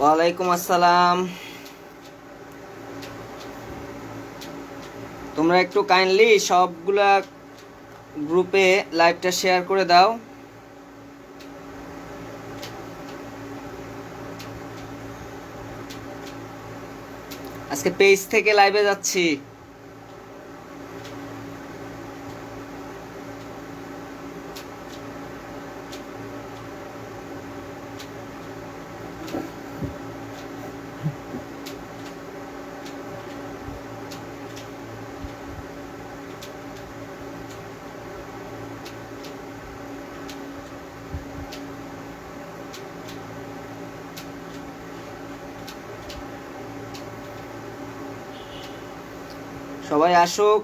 ওয়ালাইকুম আসসালাম। তোমরা একটু কাইন্ডলি সবগুলা গ্রুপে লাইভটা শেয়ার করে দাও। আজকে পেজ থেকে লাইভে যাচ্ছি। সবাই আসুক।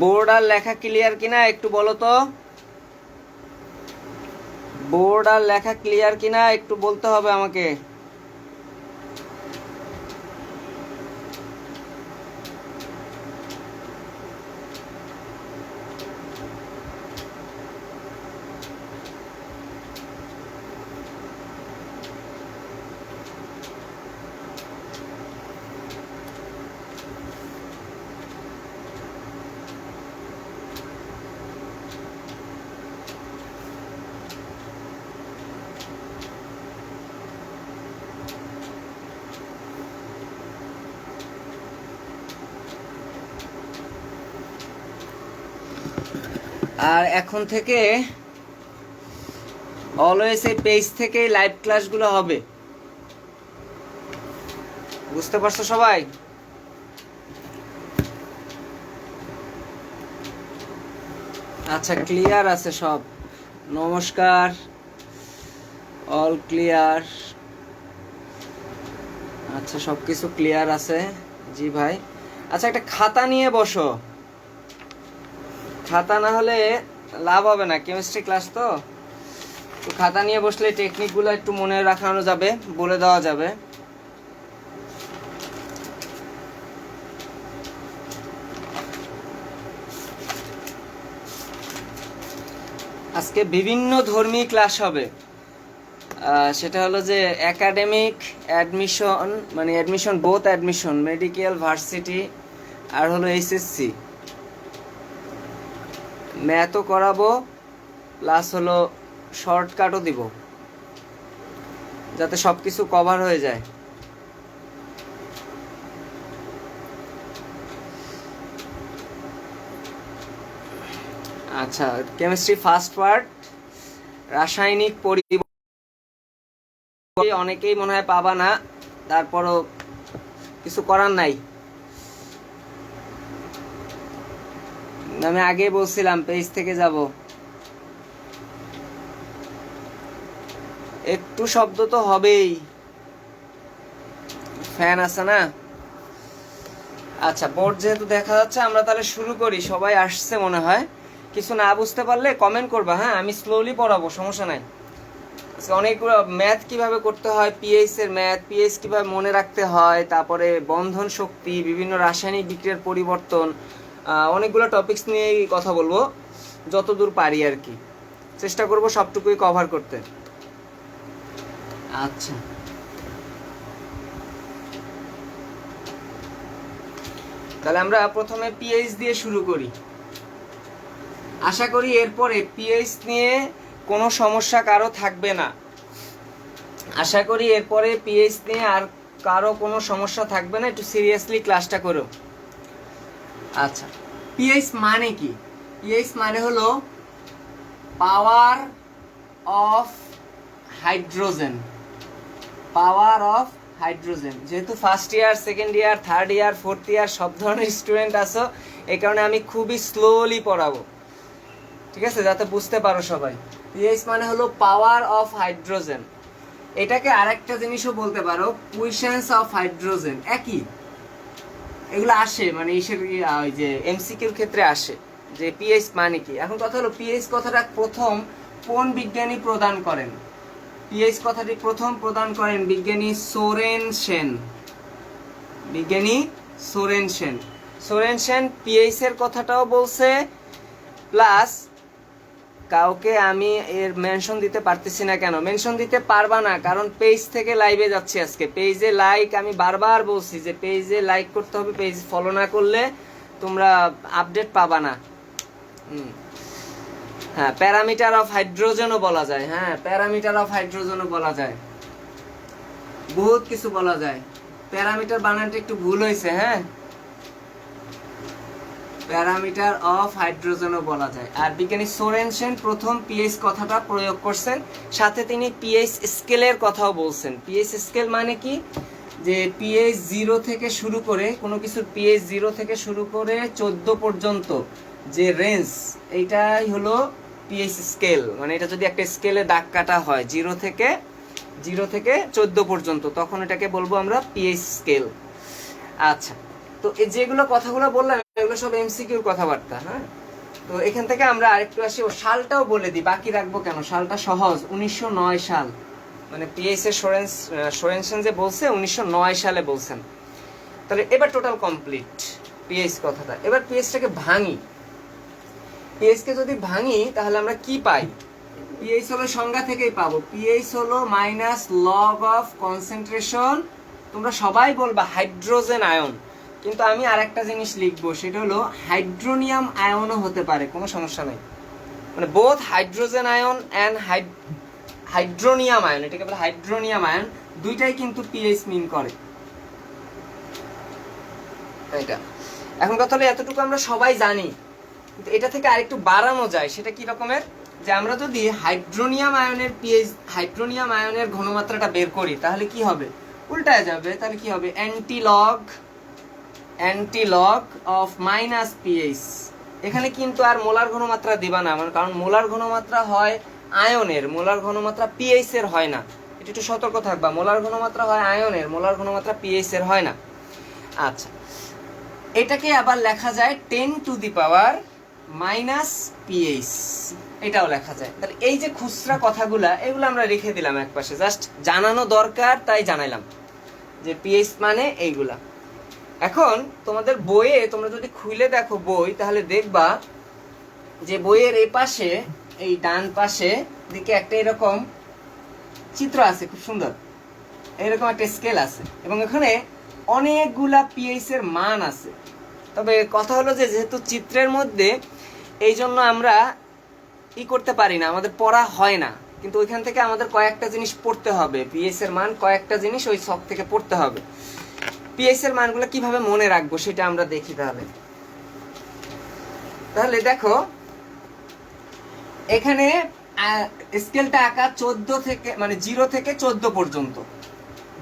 বোর্ড আর লেখা ক্লিয়ার কিনা একটু বলো তো। বোর্ড আর লেখা ক্লিয়ার কিনা একটু বলতে হবে আমাকে। আর এখন থেকে অলওয়েজ এই পেজ থেকেই লাইভ ক্লাসগুলো হবে, বুঝতে পারছো সবাই? আচ্ছা, ক্লিয়ার আছে সব। নমস্কার, অল ক্লিয়ার। আচ্ছা, সব কিছু ক্লিয়ার আছে। জি ভাই। আচ্ছা, একটা খাতা নিয়ে বসো। খাতা না হলে লাভ হবে না, কেমিস্ট্রি ক্লাস তো। খাতা নিয়ে বসলে টেকনিকগুলো একটু মনে রাখানো যাবে, বলে দেওয়া যাবে। আজকে বিভিন্ন ধর্মী ক্লাস হবে। সেটা হলো যে একাডেমিক অ্যাডমিশন, মানে admission, both admission, medical, varsity আর হলো এইচএসসি। ম্যাথও করাবো, প্লাস হলো শর্টকাটও দিব, যাতে সব কিছু কভার হয়ে যায়। আচ্ছা, কেমিস্ট্রি ফার্স্ট পার্ট, রাসায়নিক পরিবর্তন অনেকেই মনে হয় পাবা না, তারপরও কিছু করার নাই। আমি আগে বলছিলাম পেজ থেকে যাব। একটু শব্দ তো হবেই, ফ্যান আছে না। আচ্ছা, বোর্ড যেহেতু দেখা যাচ্ছে, আমরা তাহলে শুরু করি। সবাই আসছে মনে হয়। কিছু না বুঝতে পারলে কমেন্ট করবা, হ্যাঁ? আমি স্লোলি পড়াবো, সমস্যা নাই। আজকে অনেকগুলো ম্যাথ কিভাবে করতে হয়, পিএইচ এর ম্যাথ, পিএইচ কিভাবে মনে রাখতে হয়, তারপরে বন্ধন শক্তি, বিভিন্ন রাসায়নিক বিক্রিয়ার পরিবর্তন, অনেকগুলো টপিকস নিয়েই কথা বলবো, যতদূর পারি আর কি। চেষ্টা করব সবটুকুই কভার করতে। আচ্ছা, তাহলে আমরা প্রথমে পিএইচ দিয়ে শুরু করি। আশা করি এরপরে পিএইচ নিয়ে কোনো সমস্যা কারো থাকবে না। আশা করি এরপরে পিএইচ নিয়ে আর কারো কোনো সমস্যা থাকবে না। একটু সিরিয়াসলি ক্লাসটা করো। আচ্ছা, পিএইচ মানে কি? পিএইচ মানে হলো power of hydrogen. Power of hydrogen. যেহেতু first year, second year, third year, fourth year সব ধরনের স্টুডেন্ট আছো, এই কারণে আমি খুবই স্লোলি পড়াবো, ঠিক আছে, যাতে বুঝতে পারো সবাই। পিএইচ মানে হলো পাওয়ার অফ হাইড্রোজেন। এটাকে আরেকটা জিনিসও বলতে পারো, কুইসেন্স অফ হাইড্রোজেন। একই, এগুলো আসে মানে ওই যে এমসিকিউর ক্ষেত্রে আসে যে পিএইচ মানে কি। এখন কথা হলো পিএইচ কথাটা প্রথম কোন বিজ্ঞানী প্রদান করেন? পিএইচ কথাটি প্রথম প্রদান করেন বিজ্ঞানী সোরেন সেন। বিজ্ঞানী সোরেন সেন। সোরেন সেন পিএইচ এর কথাটাও বলছে, প্লাস কাউকে আমি এর মেনশন দিতে পারতেছি না। কেন মেনশন দিতে পারবা না? কারণ পেজ থেকে লাইভে যাচ্ছি আজকে। পেজে লাইক, আমি বারবার বলছি যে পেজে লাইক করতে হবে, পেজ ফলো না করলে তোমরা আপডেট পাবা না। হ্যাঁ, প্যারামিটার অফ হাইড্রোজেনও বলা যায়। হ্যাঁ, প্যারামিটার অফ হাইড্রোজেনও বলা যায়, বহুত কিছু বলা যায়। প্যারামিটার বানানটা একটু ভুল হয়েছে। হ্যাঁ, প্যারামিটার অফ হাইড্রোজেনও বলা যায়। আর বিজ্ঞানী সোরেনসেন প্রথম পিএইচ কথাটা প্রয়োগ করছেন, সাথে তিনি পিএইচ স্কেলের কথাও বলছেন। পিএইচ স্কেল মানে কি? যে পিএইচ 0 থেকে শুরু করে, কোনো কিছুর পিএইচ 0 থেকে শুরু করে 14 পর্যন্ত যে রেঞ্জ, এইটাই হলো পিএইচ স্কেল। মানে এটা যদি একটা স্কেলে দাগ কাটা হয় 0 থেকে 14 পর্যন্ত, তখন এটাকে বলবো আমরা পিএইচ স্কেল। আচ্ছা, তো এই যেগুলো কথাগুলো বললাম এগুলো সব এমসিকিউর কথাবার্তা। হ্যাঁ, তো এখান থেকে আমরা আরেকটু আসি, ও সালটাও বলে দিই, বাকি রাখবো কেন, সালটা সহজ। 1909 সাল, মানে পিএইচ এর সোরেনসেন যে বলছে 1909 সালে বলছেন। তাহলে এবার টোটাল কমপ্লিট পিএইচ কথাটা। এবার পিএইচটাকে ভাঙি। পিএইচ কে যদি ভাঙি তাহলে আমরা কি পাই? পিএইচ হলো সংজ্ঞা থেকেই পাবো, পিএইচ হলো মাইনাস লগ অফ কনসেন্ট্রেশন। তোমরা সবাই বলবা হাইড্রোজেন আয়ন, কিন্তু আমি আরেকটা জিনিস লিখবো, সেটা হলো হাইড্রোনিয়াম আয়নও হতে পারে, কোনো সমস্যা নাই। মানে both hydrogen ion and hydronium ion, এটাকে বলে হাইড্রোনিয়াম আয়ন, দুইটাই কিন্তু পিএইচ মিন করে। এটা এখন কথা হলো এতটুকু আমরা সবাই জানি, কিন্তু এটা থেকে আরেকটু বাড়ানো যায়। সেটা কি রকমের? যে আমরা যদি হাইড্রোনিয়াম আয়নের পিএইচ, হাইড্রোনিয়াম আয়নের ঘনমাত্রাটা বের করি, তাহলে কি হবে? উল্টায় যাবে। তাহলে কি হবে? অ্যান্টিলগ অফ মাইনাস পিএইচ। এখানে কিন্তু আর মোলার ঘনমাত্রা দিবা না, কারণ মোলার ঘনমাত্রা হয় আয়নের, মোলার ঘনমাত্রা পিএইচ এর হয় না। এটা একটু সতর্ক থাকবা, মোলার ঘনমাত্রা হয় আয়নের, মোলার ঘনমাত্রা পিএইচ এর হয় না। আচ্ছা, এটাকে আবার লেখা যায় 10 to the power minus pH, এটাও লেখা যায়। তাহলে এই যে খুচরা কথাগুলা, এগুলো আমরা রেখে দিলাম একপাশে, জাস্ট জানানো দরকার তাই জানাইলাম যে পিএইচ মানে এইগুলা। এখন তোমাদের বইয়ে তোমরা যদি খুলে দেখো বই, তাহলে দেখবা যে বইয়ের এই পাশে, এই ডান পাশে দিকে একটা এরকম চিত্র আছে, খুব সুন্দর, এরকম একটা স্কেল আছে, এবং এখানে অনেকগুলা পিএইচ এর মান আছে। তবে কথা হলো যে যেহেতু চিত্রের মধ্যে, এই জন্য আমরা করতে পারি না, আমাদের পড়া হয় না। কিন্তু ওইখান থেকে আমাদের কয়েকটা জিনিস পড়তে হবে, পিএইচ এর মান কয়েকটা জিনিস ওই ছক থেকে পড়তে হবে। পিএইচ এর মানগুলো কিভাবে মনে রাখবো সেটা আমরা দেখি। তাহলে দেখো এখানে স্কেলটা আঁকা 14 থেকে, মানে 0 থেকে 14 পর্যন্ত,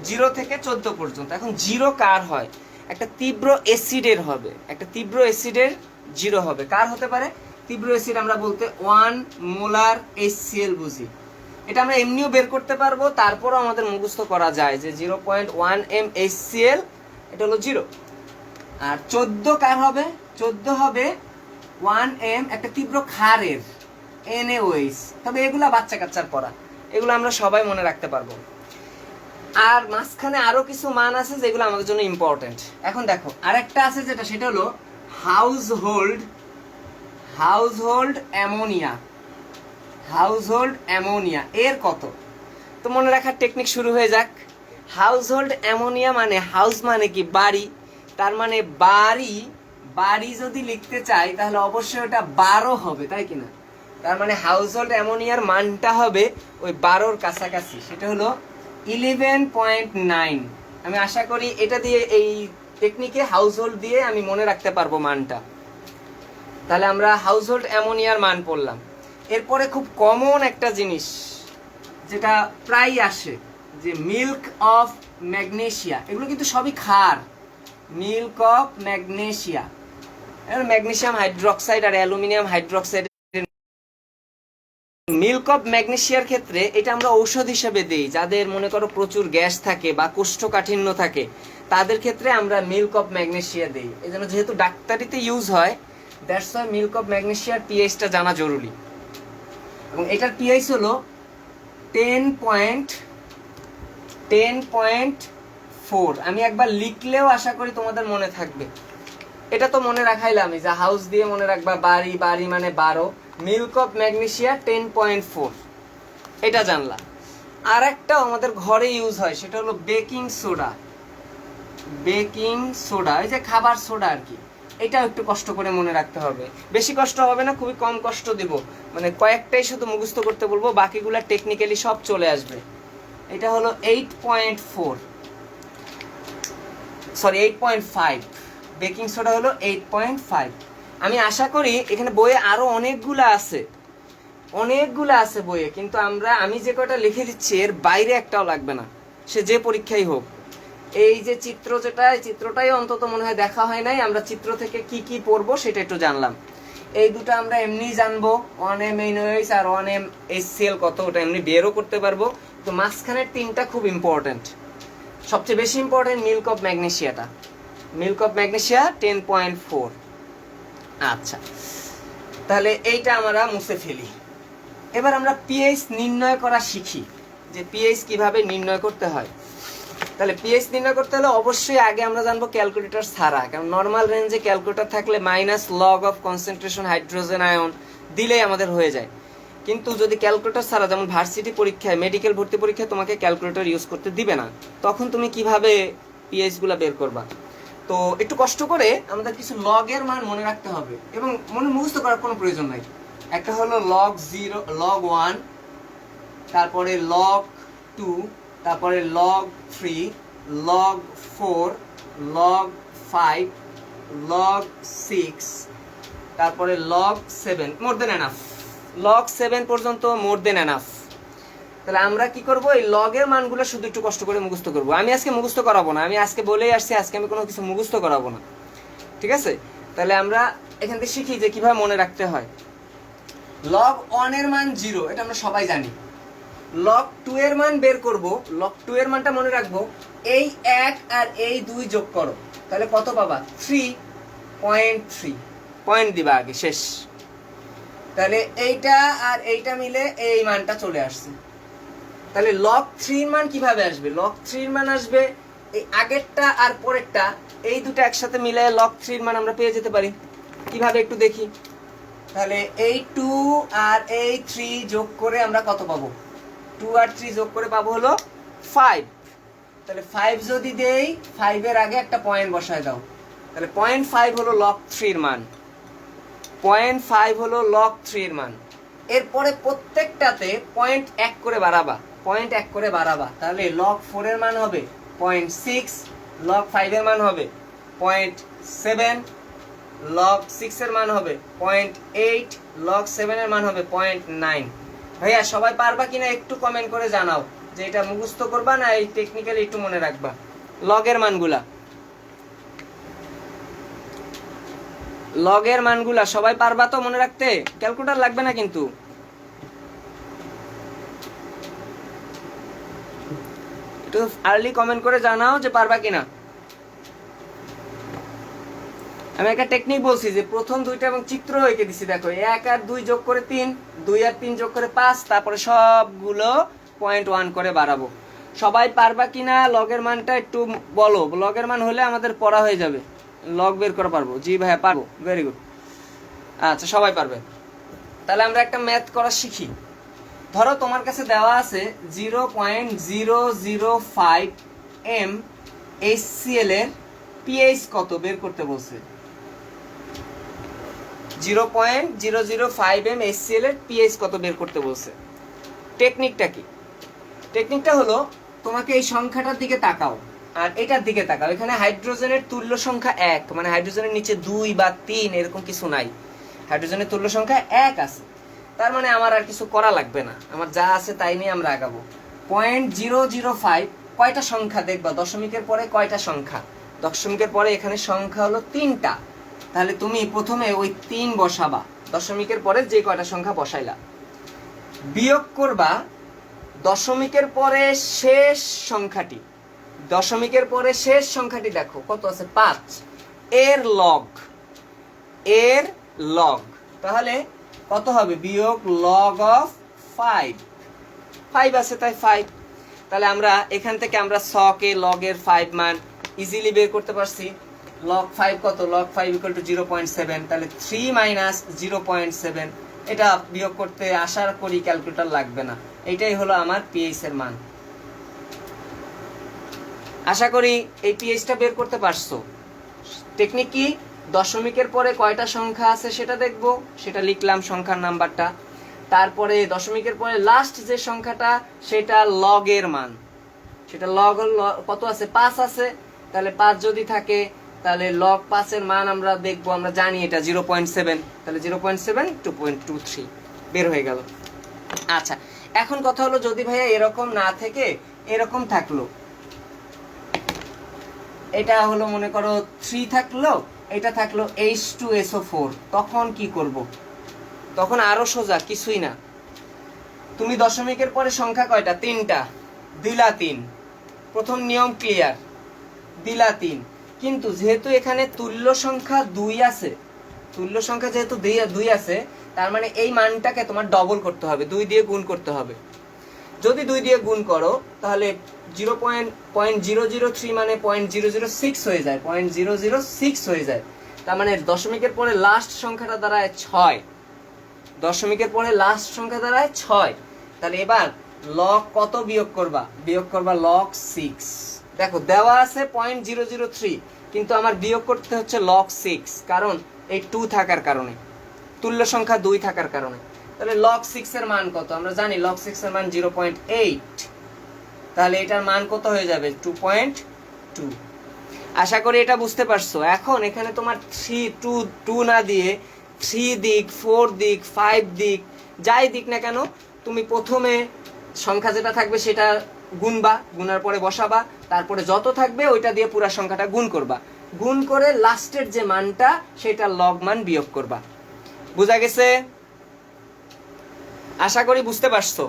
0 থেকে 14 পর্যন্ত। এখন 0 কার হয়? একটা তীব্র অ্যাসিডের হবে, একটা তীব্র অ্যাসিডের 0 হবে। কার হতে পারে? তীব্র অ্যাসিড আমরা বলতে 1 মোলার HCl বুঝি। এটা আমরা এমনিও বের করতে পারবো, তারপরও আমাদের মুখস্থ করা যায় যে 0.1 m HCl, এটা হলো 0। আর 14 কার হবে? 14 হবে 1 m একটা তীব্র ক্ষারের, NaOH। তবে এগুলা বাচ্চা কাচ্চার পড়া, এগুলো আমরা সবাই মনে রাখতে পারবো। আর মাঝখানে আরো কিছু মান আছে যেগুলো আমাদের জন্য ইম্পর্টেন্ট। এখন দেখো আরেকটা আছে যেটা, সেটা হলো হাউসহোল্ড অ্যামোনিয়া। হাউসহোল্ড অ্যামোনিয়া এর কত? তো মনে রাখার টেকনিক শুরু হয়ে যাক। হাউসহোল্ড অ্যামোনিয়া মানে, হাউস মানে কি? বাড়ি, তার মানে বাড়ি বাড়ি যদি লিখতে চাই তাহলে অবশ্যই ওটা 12 হবে, তাই কিনা? তার মানে হাউস হোল্ড অ্যামোনিয়ার মানটা হবে ওই 12-র কাছাকাছি, সেটা হলো 11.9। আমি আশা করি এটা দিয়ে, এই টেকনিকে হাউস হোল্ড দিয়ে আমি মনে রাখতে পারবো মানটা। তাহলে আমরা হাউস হোল্ড অ্যামোনিয়ার মান পড়লাম। এরপরে খুব কমন একটা জিনিস যেটা প্রায় আসে, যে মিল্ক অফ ম্যাগনেসিয়া। এগুলো কিন্তু সবই ক্ষার। Milk of magnesia, magnesium hydroxide আর অ্যালুমিনিয়াম হাইড্রোক্সাইড। মিল্ক অফ ম্যাগনেসিয়ার ক্ষেত্রে এটা আমরা ঔষধ হিসেবে দিই, যাদের মনে করো প্রচুর গ্যাস থাকে বা কোষ্ঠকাঠিন্য থাকে, তাদের ক্ষেত্রে আমরা মিল্ক অফ ম্যাগনেসিয়া দিই। এই জন্য যেহেতু ডাক্তারিতে ইউজ হয়, দ্যাটস ওয়াই মিল্ক অফ ম্যাগনেসিয়ার পিএইচটা জানা জরুরি। এবং এটার পিএইচ হলো 10.4। আমি একবার লিখলেও আশা করি তোমাদের মনে থাকবে। এটা তো মনে রাখাইলাম, যে হাউস দিয়ে মনে রাখবা, বাড়ি, বাড়ি মানে 12। মিল্ক অফ ম্যাগনেসিয়া 10.4, এটা জানলাম। আর একটা আমাদের ঘরে ইউজ হয়, সেটা হলো বেকিং সোডা। বেকিং সোডা, এই যে খাবার সোডা আর কি। এটাও একটু কষ্ট করে মনে রাখতে হবে, বেশি কষ্ট হবে না, খুবই কম কষ্ট দিব। মানে কয়েকটাই শুধু মুখস্থ করতে বলবো, বাকিগুলা টেকনিক্যালি সব চলে আসবে। এটা হলো 8.4, সরি 8.5। বেকিং সোডা হলো 8.5। আমি আশা করি এখানে বইয়ে আরো অনেকগুলো আছে বইয়ে, কিন্তু আমি যে কয়টা লিখে দিচ্ছি এর বাইরে একটাও লাগবে না, সে যে পরীক্ষাই হোক। এই যে চিত্র, এই চিত্রটাই অন্তত মনে হয় দেখা হয় নাই। আমরা চিত্র থেকে কি কি পড়বো সেটা একটু জানলাম। এই দুটো আমরা এমনি জানবো, 1M NaOH আর 1M HCl কত, ওটা এমনি বেরও করতে পারবো। তো মাঝখানের 3টা খুব ইম্পর্টেন্ট। সবচেয়ে বেশি ইম্পর্টেন্ট মিল্ক অফ ম্যাগনেসিয়াটা। Milk of magnesia 10.4। আচ্ছা, তাহলে এইটা আমরা মুছে ফেলি। এবার আমরা পিএইচ নির্ণয় করা শিখি, যে পিএইচ কিভাবে নির্ণয় করতে হয়। তাহলে পিএইচ নির্ণয় করতে হলে অবশ্যই আগে আমরা জানবো ক্যালকুলেটর ছাড়া, কারণ নর্মাল রেঞ্জে ক্যালকুলেটর থাকলে minus log of concentration hydrogen ion দিলেই আমাদের হয়ে যায়। কিন্তু যদি ক্যালকুলেটর ছাড়া, যেমন ভার্সিটি পরীক্ষায়, মেডিকেল ভর্তি পরীক্ষায় তোমাকে ক্যালকুলেটর ইউজ করতে দিবে না, তখন তুমি কিভাবে পিএইচ গুলা বের করবা? তো একটু কষ্ট করে আমাদের কিছু লগের মান মনে রাখতে হবে, এবং মুখস্থ করার কোনো প্রয়োজন নাই। একটা হলো log 0, log 1, তারপরে log 2, তারপরে log 3, log 4, log 5, log 6, তারপরে log 7। মোর দেন এনাফ, log 7 পর্যন্ত মোর দেন এনাফ। তাহলে আমরা কি করব, এই লগের মানগুলো শুধু একটু কষ্ট করে মুখস্থ করব। আমি আজকে মুখস্থ করাবো না, আমি আজকে বলেই আসছি আজকে আমি কোনো কিছু মুখস্থ করাবো না, ঠিক আছে? তাহলে আমরা এখান থেকে শিখি যে কিভাবে মনে রাখতে হয়। log 1 এর মান 0, এটা আমরা সবাই জানি। log 2 এর মান বের করব। log 2 এর মানটা মনে রাখবো, এই 1 আর এই 2 যোগ করো, তাহলে কত পাবা? 3.3। পয়েন্ট দিবা আগে, শেষ। তাহলে এইটা আর এইটা মিলে এই মানটা চলে আসছে। তাহলে log 3 এর মান কিভাবে আসবে? log 3 এর মান আসবে এই আগেরটা আর পরেরটা, এই দুটো একসাথে মিলে log 3 এর মান আমরা পেয়ে যেতে পারি। কিভাবে একটু দেখি। তাহলে এই 2 আর এই 3 যোগ করে আমরা কত পাবো? 2 আর 3 যোগ করে পাবো হলো 5। তাহলে 5 যদি দেই, 5 এর আগে একটা পয়েন্ট বসায় দাও, তাহলে 0.5 হলো log 3 এর মান। 0.5 হলো log 3 এর মান। এরপরে প্রত্যেকটাতে 0.1 করে বাড়াবা, 0.1 করে বাড়াবা, তাহলে log 4 এর মান হবে 0.6, log 5 এর মান হবে 0.7, log 6 এর মান হবে 0.8, log 7 এর মান হবে 0.9। ভাইয়া সবাই পারবা কিনা একটু কমেন্ট করে জানাও, যে এটা মুখস্থ করবা না এই টেকনিক্যালি একটু মনে রাখবা লগের মানগুলা। লগের মানগুলা সবাই পারবা তো মনে রাখতে? ক্যালকুলেটর লাগবে না কিন্তু। একটু আর্লি কমেন্ট করে জানাও যে পারবা কিনা। আমি একটা টেকনিক বলছি, যে প্রথম দুইটা এবং চিত্র এঁকে দিছি, দেখো 1 আর 2 যোগ করে 3, 2 আর 3 যোগ করে 5, তারপরে সবগুলো 0.1 করে বাড়াবো। সবাই পারবা কিনা লগের মানটা একটু বলো। লগের মান হলে আমাদের পড়া হয়ে যাবে, লগ বের করা পারবো। জি ভাইয়া পারবো, ভেরি গুড। আচ্ছা সবাই পারবে। তাহলে আমরা একটা ম্যাথ করা শিখি। ধরো তোমার কাছে দেওয়া আছে 0.005 m HCl এর পিএইচ কত বের করতে বলছে। 0.005 HCl এর পিএইচ কত বের করতে বলছে। টেকনিকটা কি? টেকনিকটা হলো তোমাকে এই সংখ্যাটার দিকে তাকাও আর এটার দিকে তাকাও। এখানে হাইড্রোজেনের তুল্য সংখ্যা 1, মানে হাইড্রোজেনের নিচে 2 বা 3 এরকম কিছু নাই, হাইড্রোজেনের তুল্য সংখ্যা 1 আছে। তার মানে আমার আর কিছু করা লাগবে না, আমার যা আছে তাই নিয়ে আমরা আগাবো। 0.005 কয়টা সংখ্যা দেখবা, দশমিকের পরে কয়টা সংখ্যা? দশমিকের পরে এখানে সংখ্যা হলো 3টা, তাহলে তুমি প্রথমে ওই 3 বসাবা, দশমিকের পরে যে কয়টা সংখ্যা বসাইলা, বিয়োগ করবা দশমিকের পরে শেষ সংখ্যাটি। দশমিকের পরে শেষ সংখ্যাটি দেখো কত আছে, 5, এর লগ, এর লগ, তাহলে কত হবে, বিয়োগ লগ অফ 5 আছে তাই 5। তাহলে আমরা এখান থেকে আমরা সকে লগের 5 মান ইজিলি বের করতে পারছি। লগ 5 কত, লগ 5 ইকুয়াল টু 0.7, তাহলে 3 মাইনাস 0.7, এটা বিয়োগ করতে আশা করি ক্যালকুলেটর লাগবে না। এইটাই হলো আমার পিএইচ এর মান। আশা করি এই পিএইচটা বের করতে পারছো। টেকনিক কি, দশমিকের পরে কয়টা সংখ্যা আছে সেটা দেখবো, সেটা লিখলাম সংখ্যার নাম্বারটা, তারপরে দশমিকের পরে লাস্ট যে সংখ্যাটা সেটা লগের মান, সেটা লগ কত আছে, 5 আছে, তাহলে 5 যদি থাকে তাহলে লগ 5 এর মান আমরা দেখবো, আমরা জানি এটা 0.7, তাহলে 0.7 2.23 বের হয়ে গেল। আচ্ছা, এখন কথা হলো যদি ভাইয়া এরকম না থেকে এরকম থাকলো, এটা হলো মনে করো 3 থাকলো, এটা থাকলো H2SO4, তখন কি করব? তখন আরো সোজা, কিছুই না, তুমি দশমিকের পরে সংখ্যা কয়টা, 3টা, দিলা 3, প্রথম নিয়ম ক্লিয়ার, দিলা 3। কিন্তু যেহেতু এখানে তুল্য সংখ্যা 2 আছে, তুল্য সংখ্যা যেহেতু 2 আছে, তার মানে এই মানটাকে তোমার ডবল করতে হবে, 2 দিয়ে গুণ করতে হবে। যদি 2 দিয়ে গুণ করো তাহলে 0.003 মানে 0.006 হয়ে যায়, 0.006 হয়ে যায়। তার মানে দশমিকের পরে লাস্ট সংখ্যাটা দাঁড়ায় 6, দশমিকের পরে লাস্ট সংখ্যা দাঁড়ায় 6। তাহলে এবার লগ কত বিয়োগ করবা, বিয়োগ করবা লগ 6। দেখো দেওয়া আছে 0.003, কিন্তু আমার বিয়োগ করতে হচ্ছে লগ 6, কারণ এই 2 থাকার কারণে, তুল্য সংখ্যা 2 থাকার কারণে। তাহলে লগ 6 এর মান কত, আমরা জানি লগ 6 এর মান 0.8, তাহলে এটার মান কত হয়ে যাবে, 2.2। আশা করি এটা বুঝতে পারছো। এখন এখানে তোমার 2 না দিয়ে 3 দিক, 4 দিক, 5 দিক, যাই দিক না কেন, তুমি প্রথমে সংখ্যা যেটা থাকবে সেটা গুনবা, গুনার পরে বসাবা, তারপরে যত থাকবে ওইটা দিয়ে পুরো সংখ্যাটা গুণ করবা, গুণ করে লাস্টের যে মানটা সেটা লগ মান বিয়োগ করবা। বুঝা গেছে? আশা করি বুঝতে পারছো।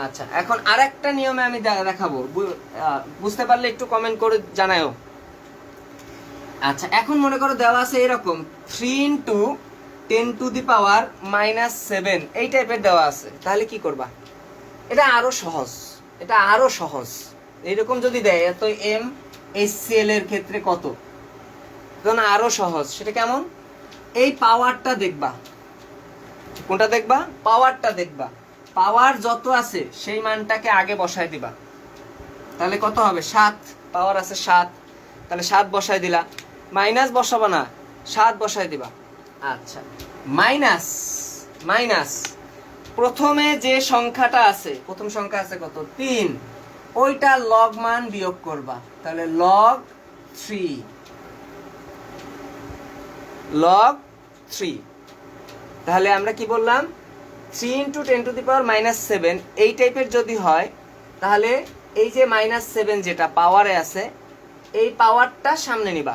আচ্ছা, এখন আরেকটা নিয়মে আমি দেখাবো, বুঝতে পারলে একটু কমেন্ট করে জানাও। আচ্ছা, এখন মনে করো দেওয়া আছে এরকম 3 into 10 to the power -7, এই টাইপের দেওয়া আছে, তাহলে কি করবা? এটা আরো সহজ, এটা আরো সহজ। এরকম যদি দেয় এত MHCl এর ক্ষেত্রে কত, তখন আরো সহজ। সেটা কেমন? এই পাওয়ারটা দেখবা, কোনটা দেখবা, পাওয়ারটা দেখবা, পাওয়ার যত আছে সেই মানটাকে আগে বসায় দিবা, তাহলে কত হবে, 7, পাওয়ার আছে 7, তাহলে 7 বসায় দিলা, মাইনাস বসাবা না, 7 বসায় দিবা। আচ্ছা, মাইনাস মাইনাস প্রথমে যে সংখ্যাটা আছে, প্রথম সংখ্যা আছে কত, 3, ওইটা লগ মান বিয়োগ করবা, তাহলে লগ 3, লগ 3। তাহলে আমরা কি বললাম, 3 into 10 to the power -7 এই টাইপের যদি হয়, তাহলে এই যে -7 যেটা পাওয়ারে আছে, এই পাওয়ারটা সামনে নিবা,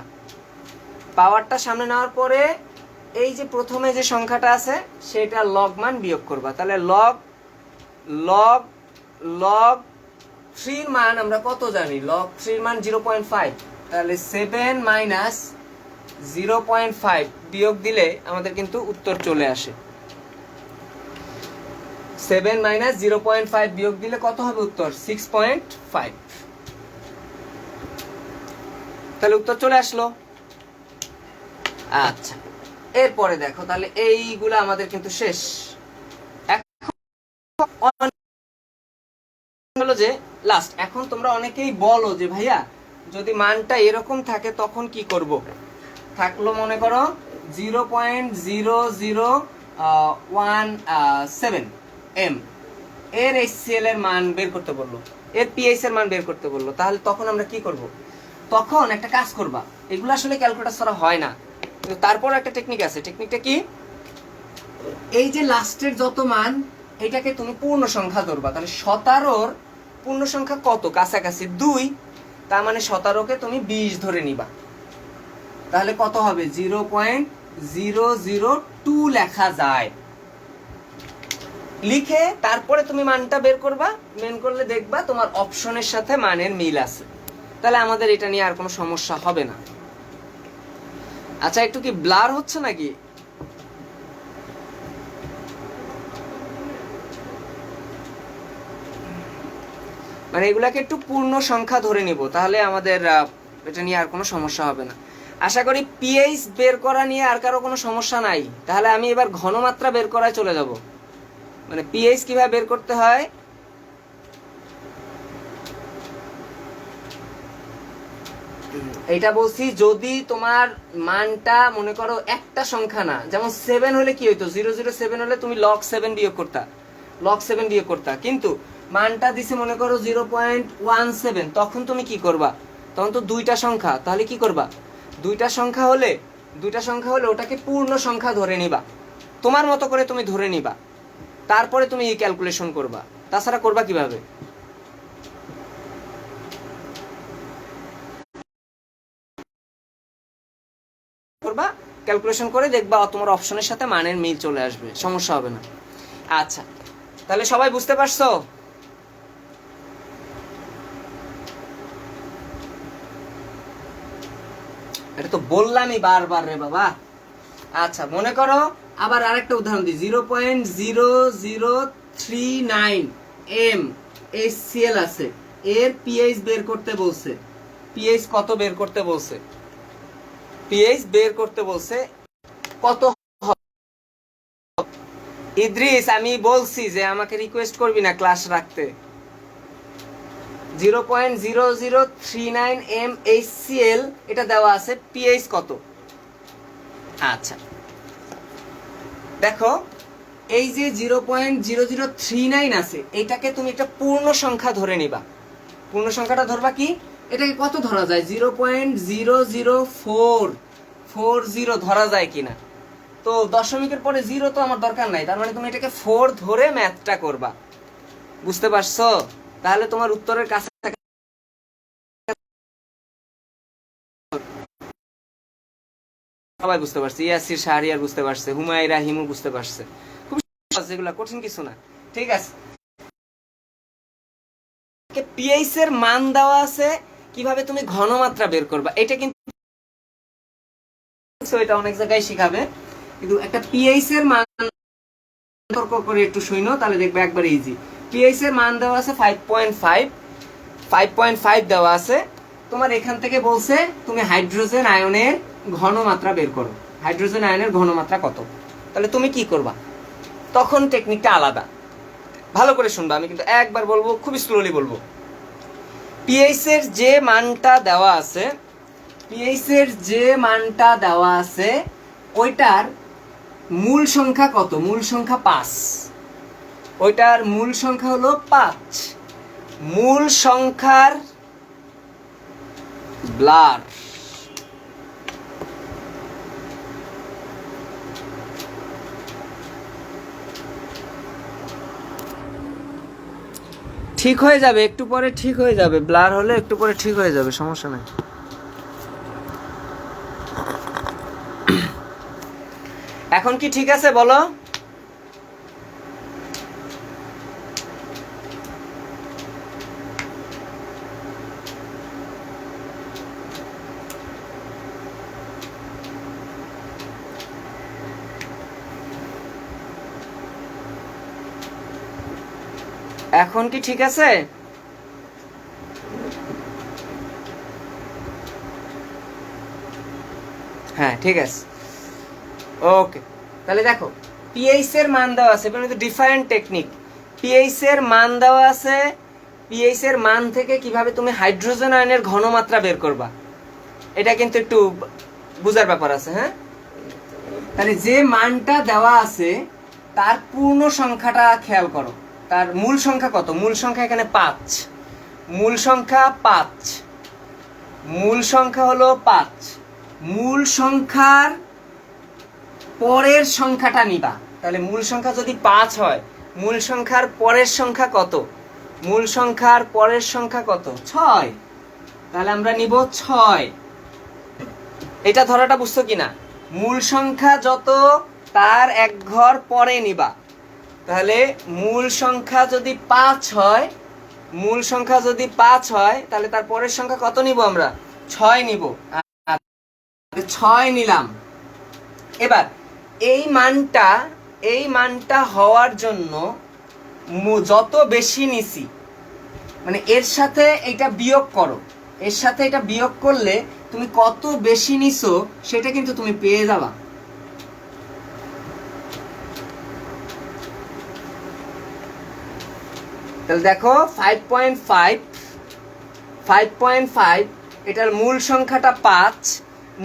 পাওয়ারটা সামনে নেওয়ার পরে এই যে প্রথমে যে সংখ্যাটা আছে সেটা লগ মান বিয়োগ করবা, তাহলে লগ লগ লগ 3 মান আমরা কত জানি, লগ 3 মান 0.5, তাহলে 7 মাইনাস 0.5 বিয়োগ দিলে আমাদের কিন্তু উত্তর চলে আসে। 7 মাইনাস 0.5 বিয়োগ দিলে কত হবে উত্তর, 6.5। তাহলে উত্তর চলে আসলো। আচ্ছা, এরপরে দেখো, তাহলে এইগুলা আমাদের কিন্তু শেষ। এখন হলো যে লাস্ট, এখন তোমরা অনেকেই বলো যে ভাইয়া যদি মানটা এরকম থাকে তখন কি করব। থাকলো মনে করো 0.0017 এম এর HCl এর মান বের করতে বললো, এর pH এর মান বের করতে বললো, তাহলে তখন আমরা কি করব? তখন একটা কাজ করবা, এগুলো আসলে ক্যালকুলেটর ছাড়া হয় না, কিন্তু তারপর একটা টেকনিক আছে। টেকনিকটা কি? এই যে লাস্টের যত মান, এটাকে তুমি পূর্ণ সংখ্যা ধরবা। তাহলে 17 পূর্ণ সংখ্যা কত? কাছাকাছি 2, তার মানে 17কে তুমি 20 ধরে নিবা। তাহলে কত হবে? 0.002 লেখা যায়। লিখে তারপরে তুমি মানটা বের করবা, বের করলে দেখবা তোমার অপশনের সাথে মানের মিল আছে। তাহলে আমাদের এটা নিয়ে আর কোনো সমস্যা হবে না। আচ্ছা, একটু কি ব্লার হচ্ছে নাকি? মানে এগুলাকে একটু পূর্ণ সংখ্যা ধরে নিব, তাহলে আমাদের এটা নিয়ে আর কোনো সমস্যা হবে না। আশা করি pH বের করা নিয়ে আর কারো কোনো সমস্যা নাই। তাহলে আমি এবার ঘনমাত্রা বের করায় চলে যাব। মানে pH কিভাবে বের করতে হয়, এটা বলছি। যদি তোমার মানটা মনে করো একটা সংখ্যা না, যেমন 7 হলে কি হইতো? 007 হলে তুমি log 7 বিয়োগ করতা, কিন্তু মানটা দিছে মনে করো 0.17, তখন তুমি কি করবা? তখন তো দুইটা সংখ্যা, তাহলে কি করবা? দুইটা সংখ্যা হলে ওটাকে পূর্ণ সংখ্যা ধরে নিবা, তোমার মতো করে তুমি ধরে নিবা, তারপরে তুমি এই ক্যালকুলেশন করবা। তাছাড়া করবা কিভাবে? করবা ক্যালকুলেশন করে দেখবা তোমার অপশনের সাথে মানের মিল চলে আসবে, সমস্যা হবে না। আচ্ছা, তাহলে সবাই বুঝতে পারছো? এটা তো বললামই বারবার রে বাবা। আচ্ছা, মনে করো আবার আরেকটা উদাহরণ দিই। 0.0039 এম HCl আছে, এর pH বের করতে বলছে। pH কত বের করতে বলছে? pH বের করতে বলছে কত? ইদ্রিস, আমি বলছি যে আমাকে রিকোয়েস্ট করবি না ক্লাস রাখতে। 0.0039 এম HCl এটা দেওয়া আছে, pH কত? আচ্ছা দেখো, এই যে 0.0039 আছে, এটাকে তুমি একটা পূর্ণ সংখ্যা ধরে নিবা। পূর্ণ সংখ্যাটা ধরবা কি? এটাকে কত ধরা যায়? 0.00440 ধরা যায় কিনা? তো দশমিকের পরে 0 তো আমার দরকার নাই, তার মানে তুমি এটাকে 4 ধরে ম্যাথটা করবা। বুঝতে পারছো? তাহলে তোমার উত্তরের কাছে সবাই বুঝতে পারছে। ইয়াসির, শাহরিয়ার বুঝতে পারছে, হুমায়রা, হিমু বুঝতে পারছে। খুব সহজ, এগুলা কঠিন কিছু না। ঠিক আছে, pH এর মান দেওয়া আছে, কিভাবে তুমি ঘনমাত্রা বের করবা এটা কিন্তু এটা অনেক জায়গায় শিখাবে, কিন্তু একটা pH এর মান তর্ক করে একটু শুনো, তাহলে দেখবে একবার ইজি। pH এর মান দেওয়া আছে 5.5 দেওয়া আছে। তোমার এখান থেকে বলছে তুমি হাইড্রোজেন আয়নের ঘনমাত্রা বের করো। হাইড্রোজেন আয়নের ঘনমাত্রা কত? তাহলে তুমি কি করবা? তখন টেকনিকটা আলাদা, ভালো করে শুনবা। আমি কিন্তু একবার বলবো, খুবই স্লোলি বলবো। pH এর যে মানটা দেওয়া আছে, ওইটার মূল সংখ্যা কত? মূল সংখ্যা 5। ওইটার মূল সংখ্যা হলো 5। মূল সংখ্যার ব্লার ঠিক হয়ে যাবে, একটু পরে ঠিক হয়ে যাবে। ব্লার হলে একটু পরে ঠিক হয়ে যাবে, সমস্যা নাই। এখন কি ঠিক আছে বলো? এখন কি ঠিক আছে? হ্যাঁ, ঠিক আছে, ওকে। তাহলে দেখো, pH এর মান দেওয়া আছে, কিন্তু ডিফারেন্ট টেকনিক। pH এর মান দেওয়া আছে, pH এর মান থেকে কিভাবে তুমি হাইড্রোজেন আয়নের ঘনমাত্রা বের করবা, এটা কিন্তু একটু বুঝার ব্যাপার আছে। হ্যাঁ, তাহলে যে মানটা দেওয়া আছে তার পূর্ণ সংখ্যাটা খেয়াল করো। তার মূল সংখ্যা কত? মূল সংখ্যা এখানে 5। মূল সংখ্যা 5, মূল সংখ্যা হলো 5। মূল সংখ্যার পরের সংখ্যাটা নিবা। তাহলে মূল সংখ্যা যদি 5 হয়, মূল সংখ্যার পরের সংখ্যা কত? মূল সংখ্যার পরের সংখ্যা কত? 6। তাহলে আমরা নিব 6। এটা ধরাটা বুঝছো কিনা? মূল সংখ্যা যত তার এক ঘর পরে নিবা। তাহলে মূল সংখ্যা যদি 5 হয়, মূল সংখ্যা যদি 5 হয়, তাহলে তার পরের সংখ্যা কত নিব আমরা? 6 নিব। 6 নিলাম। এবার এই মানটা হওয়ার জন্য যত বেশি নিছি, মানে এর সাথে এটা বিয়োগ করো। এর সাথে এটা বিয়োগ করলে তুমি কত বেশি নিছো সেটা কিন্তু তুমি পেয়ে যাবা। তাহলে দেখো 5.5, এটার মূল সংখ্যাটা 5,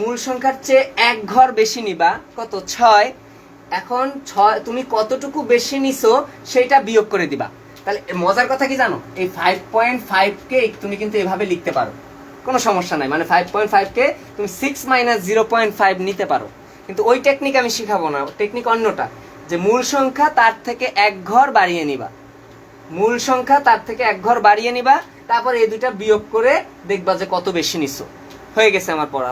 মূল সংখ্যার চেয়ে এক ঘর বেশি নিবা। কত? 6। এখন 6 তুমি কতটুকু বেশি নিছো সেটা বিয়োগ করে দিবা। তাহলে মজার কথা কি জানো? এই 5.5 কে তুমি কিন্তু এভাবে লিখতে পারো, কোনো সমস্যা নাই। মানে 5.5 কে তুমি 6 - 0.5 নিতে পারো। কিন্তু ওই টেকনিক আমি শিখাবো না, টেকনিক অন্যটা, যে মূল সংখ্যা তার থেকে এক ঘর বাড়িয়ে নিবা। মূল সংখ্যা তার থেকে এক ঘর বাড়িয়ে নিবা, তারপর এই দুইটা বিয়োগ করে দেখবা যে কত বেশি নিছো। হয়ে গেছে আমার পড়া,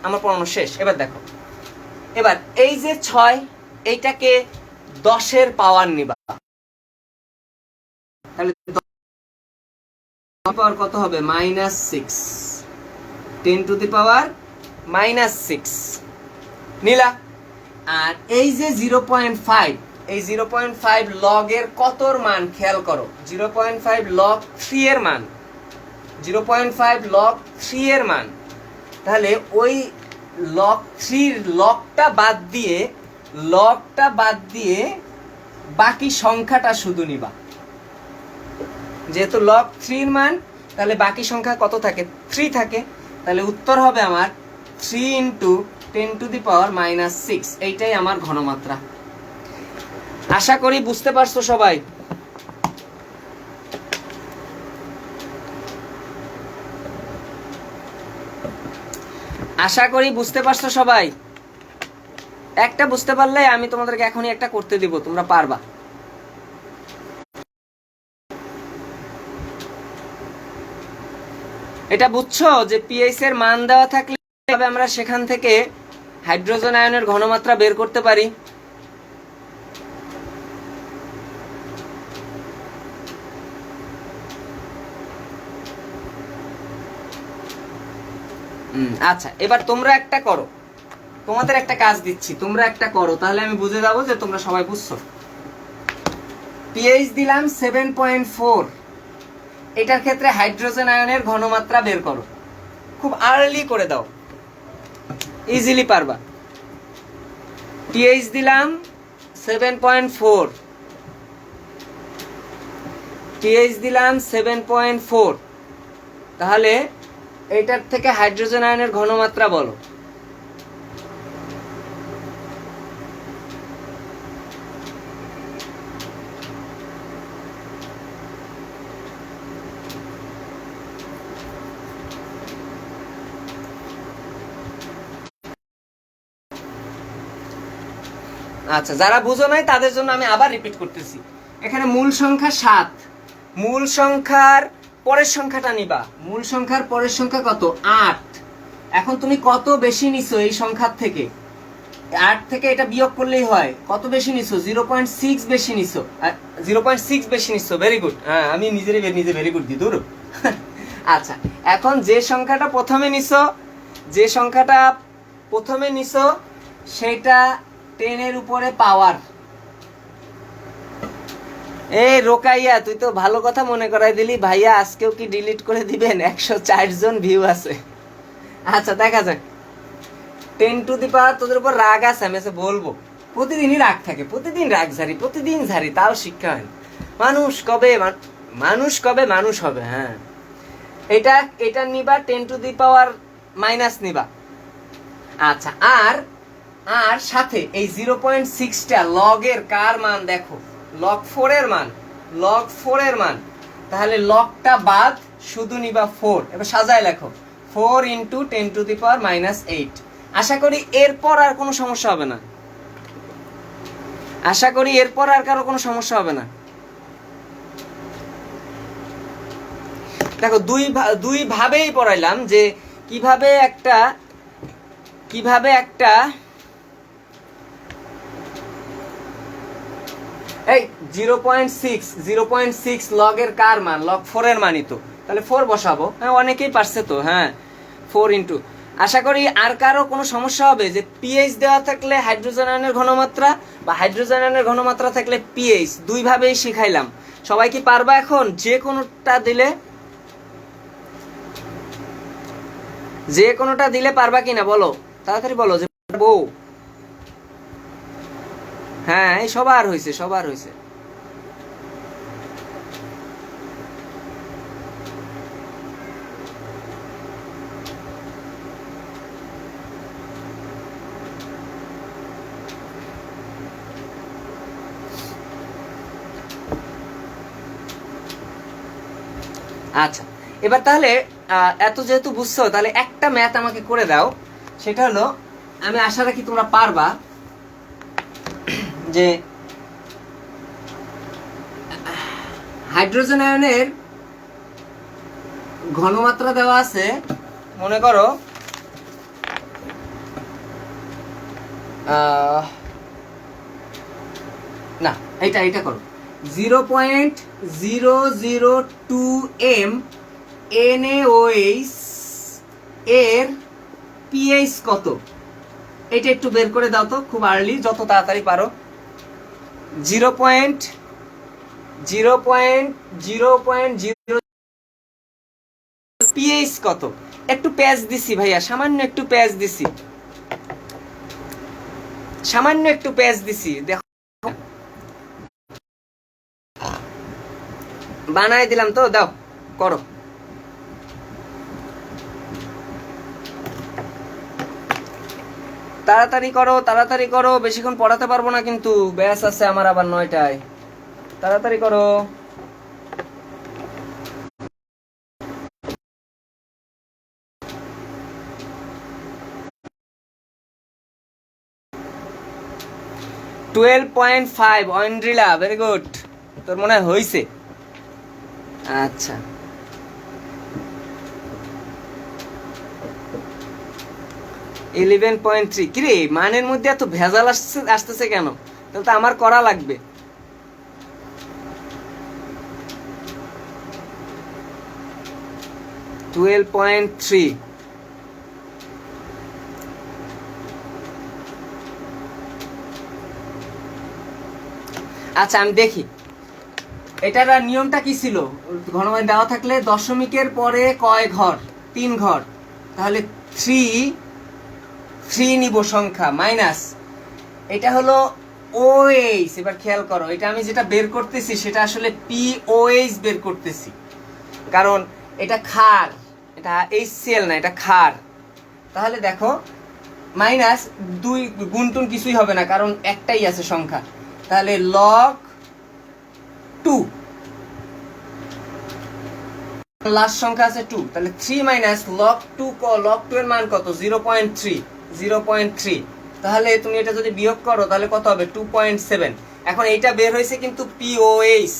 আমার পড়ানো শেষ। এবার দেখো, এবার এই যে 6, এইটাকে 10-এর পাওয়ার নিবা। তাহলে পাওয়ার কত হবে? -6। 10⁻⁻6 নিলা। আর এই যে 0.5, এই 0.5 লগের কতর মান খেয়াল করো। 0.5 লগ 3 এর মান, 0.5 লগ 3 এর মান। তাহলে ওই লগ 3 লগটা বাদ দিয়ে বাকি সংখ্যাটা শুধু নিবা। যেহেতু লগ 3 এর মান, তাহলে বাকি সংখ্যা কত থাকে? 3 থাকে। তাহলে উত্তর হবে আমার 3 × 10⁻⁻6। এইটাই আমার ঘনমাত্রা। আশা করি বুঝতে পারছো সবাই। আশা করি বুঝতে পারছো সবাই। একটা বুঝতে পারলে আমি তোমাদেরকে এখনই একটা করতে দিব, তোমরা পারবা। এটা বুঝছো যে পিএইচ এর মান দেওয়া থাকলে আমরা সেখান থেকে হাইড্রোজেন আয়নের ঘনমাত্রা বের করতে পারি। আচ্ছা, এবার তোমরা একটা করো, তোমাদের একটা কাজ দিচ্ছি, তোমরা একটা করো, তাহলে আমি বুঝে যাবো যে তোমরা সবাই বুঝছো। পিএইচ দিলাম 7.4, এটার ক্ষেত্রে হাইড্রোজেন আয়নের ঘনমাত্রা বের করো। খুব আর্লি করে দাও, ইজিলি পারবা। পিএইচ দিলাম 7.4, পিএইচ দিলাম 7.4, তাহলে এটার থেকে হাইড্রোজেন আয়নের ঘনমাত্রা বলো। আচ্ছা, যারা বুঝো নাই তাদের জন্য আমি আবার রিপিট করতেছি। এখানে মূল সংখ্যা 7, মূল সংখ্যার পরের সংখ্যাটা নিবা। মূল সংখ্যার পরের সংখ্যা কত? 8। এখন তুমি কত বেশি নিছো এই সংখ্যার থেকে? 8 থেকে এটা বিয়োগ করলেই হয়। কত বেশি নিছো? 0.6 বেশি নিছো। 0.6 বেশি নিছো, ভেরি গুড। হ্যাঁ, আমি নিজে ভেরি গুড দি দূর। আচ্ছা, এখন যে সংখ্যাটা প্রথমে নিছো সেটা 10 এর উপরে পাওয়ার। এই রোকাইয়া, তুই তো ভালো কথা মনে করাই দিলি। ভাইয়া আজকেও কি ডিলিট করে দিবেন? 104 জন ভিউ আছে। আচ্ছা, দেখা যাক। 10⁻, তোদের উপর রাগ আছে, আমি বলবো। প্রতিদিনই রাগ থাকে, প্রতিদিন রাগ ঝাড়ি, প্রতিদিন ঝাড়ি, তাও শিক্ষা হয় না। মানুষ কবে মানুষ হবে? হ্যাঁ, এটা নিবা, 10⁻⁻ নিবা। আচ্ছা, আর সাথে এই 0.6টা লগের কার মান দেখো, লগ 4 এর মান, লগ 4 এর মান। তাহলে লগটা বাদ, শুধু নিবা 4। এবার সাজায় লেখো 4 × 10⁻⁻8। আশা করি এরপর আর কোনো সমস্যা হবে না, আশা করি এরপর আর কারো কোনো সমস্যা হবে না। দেখো দুই ভাবেই পড়াইলাম যে কিভাবে একটা এই 0.6 লগের কার মান, লগ 4 এর মানই তো, তাহলে 4 বসাবো। হ্যাঁ, অনেকেই পারছে তো। হ্যাঁ, 4 × আশা করি আর কারো কোনো সমস্যা হবে যে পিএইচ দেওয়া থাকলে হাইড্রোজেন আয়নের ঘনমাত্রা বা হাইড্রোজেন আয়নের ঘনমাত্রা থাকলে পিএইচ, দুইভাবেই শিখাইলাম। সবাই কি পারবা এখন? যে কোনোটা দিলে পারবা কিনা বলো, তাড়াতাড়ি বলো যে পারবো। হ্যাঁ, এই সবার হয়েছে। আচ্ছা, এবার তাহলে এত যেহেতু বুঝছো, তাহলে একটা ম্যাথ আমাকে করে দাও। সেটা হলো, আমি আশা রাখি তোমরা পারবা, যে হাইড্রোজেন আয়নের ঘনমাত্রা দেওয়া আছে, মনে করো না, এটা করো 0.002 m NaOH এর পিএইচ কত, এটা একটু বের করে দাও তো, খুব আর্লি, যত তাড়াতাড়ি পারো। 0.0 পিএইচ কত? একটু প্যাচ দিছি ভাইয়া, সামান্য একটু প্যাচ দিছি, দেখো বানাই দিলাম তো, দাও করো। তাড়াতাড়ি করো, বেশিক্ষণ পড়াতে পারবো না কিন্তু, ব্যাস আছে আমার আবার 9টায়। তাড়াতাড়ি করো। $12.5 অন্ড্রিলা, ভেরি গুড। তোর মনে হয় হয়েছে। আচ্ছা, $11.3। কিরে, মানের মধ্যে এত ভেজাল আসতেছে কেন? তাহলে তো আমার করা লাগবে। $12.3। আচ্ছা, আমি দেখি এটার নিয়মটা কি ছিল। ঘনমান দেওয়া থাকলে দশমিকের পরে কয় ঘর? 3 ঘর। তাহলে 3 নিব সংখ্যা, মাইনাস এটা হলো OH। এবার খেয়াল করো, এটা আমি যেটা বের করতেছি সেটা আসলে POH বের করতেছি, কারণ এটা ক্ষার, এটা HCl না, এটা ক্ষার। তাহলে দেখো মাইনাস 2 গুণটুন কিছুই হবে না, কারণ একটাই আছে সংখ্যা। তাহলে log 2, লাস্ট সংখ্যা আছে 2, তাহলে 3 মাইনাস log 2 এর মান কত? 0.3। তাহলে তুমি এটা যদি বিয়োগ করো তাহলে কত হবে? 2.7। এখন এইটা বের হয়েছে কিন্তু POH,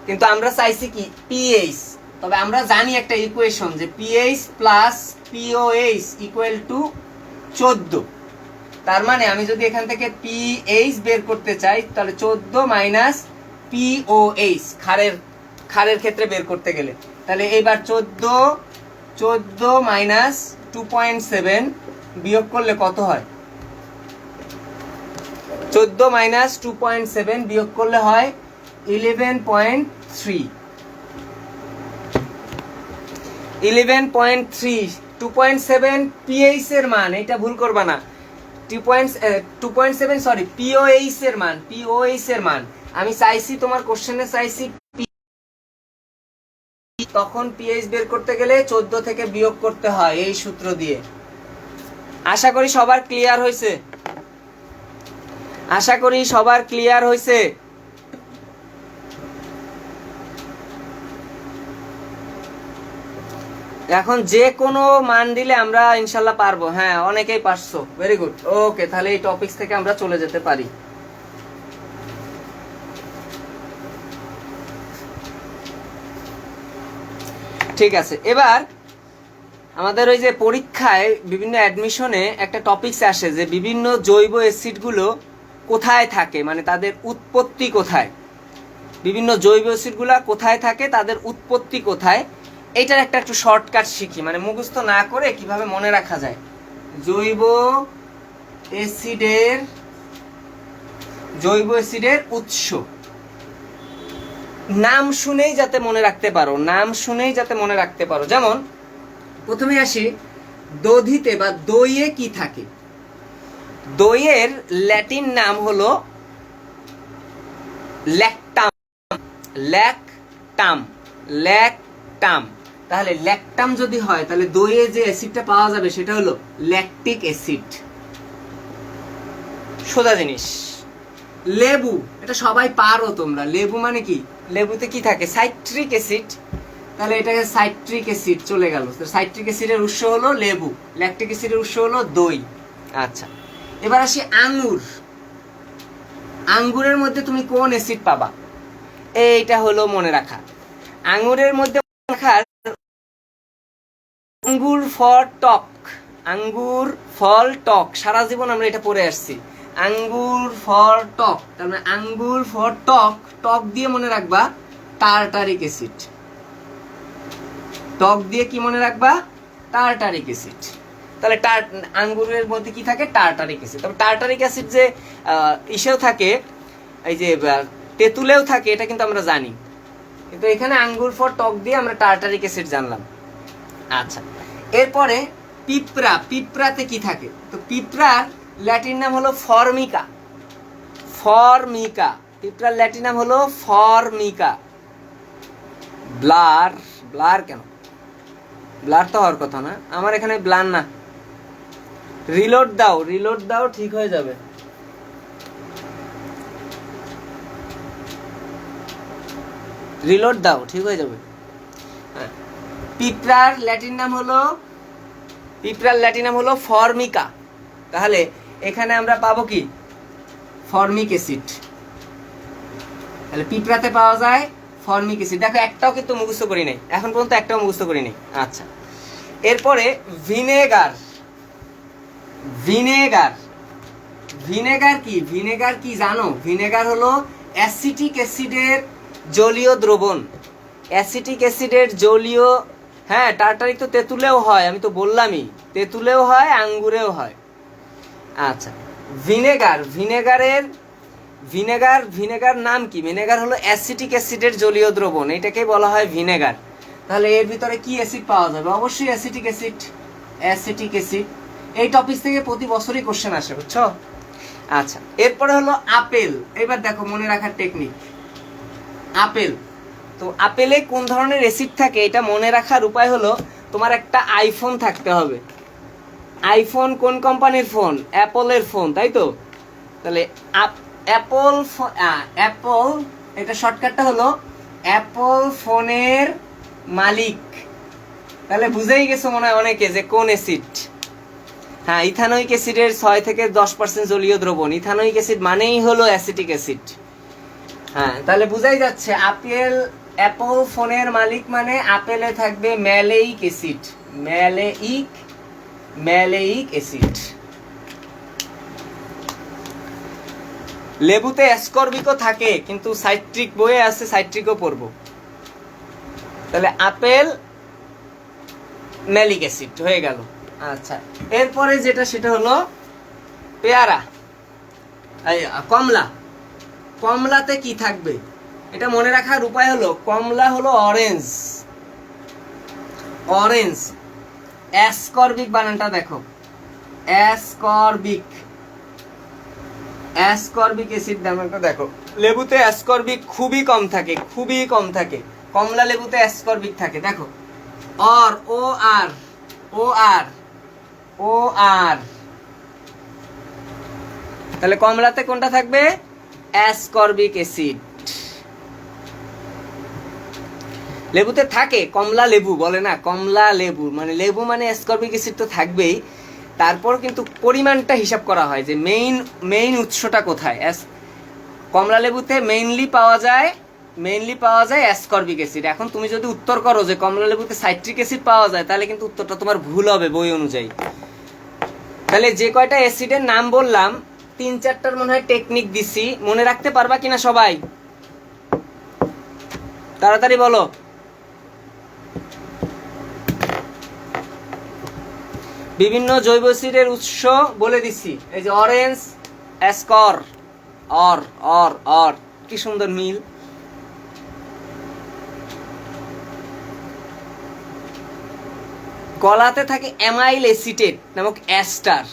কিন্তু আমরা চাইছি কি? PH। তবে আমরা জানি একটা ইকুয়েশন যে PH plus POH equal to 14। তার মানে আমি যদি এখান থেকে PH বের করতে চাই, তাহলে 14 মাইনাস POH, ক্ষারের ক্ষেত্রে বের করতে গেলে, তাহলে এইবার 14 মাইনাস 2.7 বিয়োগ করলে কত হয়? 14 মাইনাস 2.7 বিয়োগ করলে হয় 11.3। 2.7 PH এর মান, এটা ভুল করবা না। 2.7 সরি, POH এর মান আমি চাইছি, তোমার কোশ্চেনে চাইছি তখন PH বের করতে গেলে 14 থেকে বিয়োগ করতে হয় এই সূত্র দিয়ে। আশা করি সবার ক্লিয়ার হয়েছে, আশা করি সবার ক্লিয়ার হয়েছে। এখন যে কোনো মান দিলে আমরা ইনশাল্লাহ পারবো। হ্যাঁ, অনেকেই পারছো, ভেরি গুড। ওকে, তাহলে এই টপিকস থেকে আমরা চলে যেতে পারি। ঠিক আছে, এবার আমাদের ওই যে পরীক্ষায় বিভিন্ন অ্যাডমিশনে একটা টপিকস আসে যে বিভিন্ন জৈব অ্যাসিডগুলো কোথায় থাকে, মানে তাদের উৎপত্তি কোথায়, বিভিন্ন জৈব অ্যাসিডগুলো কোথায় থাকে, তাদের উৎপত্তি কোথায়। এইটার একটা একটু শর্টকাট শিখি, মানে মুখস্থ না করে কিভাবে মনে রাখা যায়। জৈব অ্যাসিডের উৎস, নাম শুনেই যাতে মনে রাখতে পারো, নাম শুনেই যাতে মনে রাখতে পারো। যেমন প্রথমে আসি, দধিতে বা দইয়ে কি থাকে? দইয়ের ল্যাটিন নাম হলো ল্যাকটাম। Lactam, lactam. তাহলে ল্যাকটাম যদি হয়, তাহলে দইয়ে যে অ্যাসিডটা পাওয়া যাবে সেটা হলো ল্যাকটিক অ্যাসিড। সোজা জিনিস। লেবু, এটা সবাই পারো তোমরা। লেবু মানে কি? লেবুতে কি থাকে? Citric acid. তাহলে এটাকে সাইট্রিক অ্যাসিড চলে গেল। সাইট্রিক অ্যাসিডের উৎস হলো লেবু, ল্যাকটিক অ্যাসিডের উৎস হলো দই। আচ্ছা, এবার আসি আঙ্গুর। আঙ্গুরের মধ্যে তুমি কোন অ্যাসিড পাবা? এইটা হলো মনে রাখা। আঙ্গুরের মধ্যে রাখার আঙ্গুর ফল টক, আঙ্গুর ফল টক, সারা জীবন আমরা এটা পড়ে আসছি। আঙ্গুর ফল টক, তার মানে আঙ্গুর ফল টক, টক দিয়ে মনে রাখবা টার্টারিক অ্যাসিড। টক দিয়ে কি মনে রাখবা? Tartaric acid. তাহলে আঙ্গুরের মধ্যে কি থাকে? Tartaric acid. তবে টার্টারিক অ্যাসিড যে ইসেও থাকে, এই যে তেঁতুলেও থাকে, এটা কিন্তু আমরা জানি, কিন্তু এখানে আঙ্গুর ফল টক দিয়ে আমরা টার্টারিক অ্যাসিড জানলাম। আচ্ছা, এরপরে পিঁপড়া। পিঁপড়াতে কি থাকে? তো পিঁপড়ার ল্যাটিন নাম হলো ফর্মিকা। ফর্মিকা, পিঁপড়ার ল্যাটিন নাম হলো ফর্মিকা। ব্লার, ব্লার কেন? ব্লার তো হওয়ার কথা না, আমার এখানে ব্লার না। রিলোড দাও, রিলোড দাও, ঠিক হয়ে যাবে। রিলোড দাও, ঠিক হয়ে যাবে। পিঁপড়ার ল্যাটিন নাম হলো ফর্মিকা। তাহলে এখানে আমরা পাবো কি? Formic acid. তাহলে পিঁপড়াতে পাওয়া যায় ফর্মিক অ্যাসিড। দেখো, একটাও কিন্তু মুখস্থ করি নাই এখন পর্যন্ত, একটাও মুখস্থ করি নাই। আচ্ছা, এরপরে ভিনেগার। ভিনেগার, ভিনেগার কি? ভিনেগার কি জানো? ভিনেগার হলো অ্যাসিটিক অ্যাসিডের জলীয় দ্রবণ। অ্যাসিটিক অ্যাসিডের জলীয়, হ্যাঁ, টার্টারিক তো তেঁতুলেও হয়, আমি তো বললামই, তেঁতুলেও হয়, আঙ্গুরেও হয়। আচ্ছা, ভিনেগার, ভিনেগার নাম কি? ভিনেগার হলো অ্যাসিটিক অ্যাসিডের জলীয় দ্রবণ, এটাকে বলা হয় ভিনেগার। তাহলে এর ভিতরে কি অ্যাসিড পাওয়া যাবে? অবশ্যই অ্যাসিটিক অ্যাসিড। অ্যাসিটিক অ্যাসিড, এই টপিক থেকে প্রতি বছরই কোশ্চেন আসে, বুঝছো? আচ্ছা, এরপরে হলো আপেল। এবার দেখো মনে রাখার টেকনিক। আপেল, তো আপেলে কোন ধরনের অ্যাসিড থাকে এটা মনে রাখার উপায় হলো, তোমার একটা আইফোন থাকতে হবে। আইফোন কোন কোম্পানির ফোন? অ্যাপলের ফোন, তাই তো? তাহলে অ্যাপল, এটা শর্টকাটটা হলো অ্যাপল ফোনের মালিক। তাহলে বুঝেই গেছো মনে হয় অনেকে যে কোন অ্যাসিড। হ্যাঁ, ইথানোইক অ্যাসিডের 6 থেকে 10% জলীয় দ্রবণ। ইথানোইক অ্যাসিড মানেই হলো অ্যাসিটিক অ্যাসিড। হ্যাঁ, তাহলে বুঝাই যাচ্ছে অ্যাপল ফোনের মালিক মানে আপেলে থাকবে ম্যালেইক অ্যাসিড। Maleic acid. লেবুতে অ্যাসকর্বিকও থাকে, কিন্তু সাইট্রিক বইয়ে আছে, সাইট্রিকও পড়বো। তাহলে আপেল ম্যালিক অ্যাসিড হয়ে গেল। আচ্ছা, এরপরে যেটা সেটা হলো পেয়ারা, কমলা। কমলাতে কি থাকবে? এটা মনে রাখার উপায় হলো, কমলা হলো অরেঞ্জ। অরেঞ্জ, অ্যাসকর্বিক বানানটা দেখো, অ্যাসকর্বিক। অ্যাসকর্বিক অ্যাসিড বানানটা দেখো। লেবুতে অ্যাসকর্বিক খুবই কম থাকে, খুবই কম থাকে। কমলা লেবুতে অ্যাসকর্বিক থাকে, দেখো। ও আর তাহলে কমলাতে কোনটা থাকবে? Ascorbic acid. লেবুতে থাকে, কমলা লেবু বলে না, কমলা লেবু মানে লেবু মানে অ্যাসকর্বিক অ্যাসিড তো থাকবেই। তারপর কিন্তু পরিমাণটা হিসাব করা হয় যে মেইন উৎসটা কোথায়। কমলা লেবুতে মেইনলি পাওয়া যায় অ্যাসকর্বিক অ্যাসিড। এখন তুমি যদি উত্তর করো যে কমলা লেবুতে সাইট্রিক অ্যাসিড পাওয়া যায়, তাহলে কিন্তু উত্তরটা তোমার ভুল হবে বই অনুযায়ী। তাহলে যে কয়টা অ্যাসিডের নাম বললাম 3-4টার মনে হয় টেকনিক দিছি, মনে রাখতে পারবা কিনা সবাই? তাড়াতাড়ি বলো। বিভিন্ন জৈব অ্যাসিডের উৎস বলে দিছি, এই যে অরেঞ্জ অ্যাসকর, অর কি সুন্দর মিল। কলাতে থাকে অ্যামাইল অ্যাসিটেট নামক অ্যাস্টার।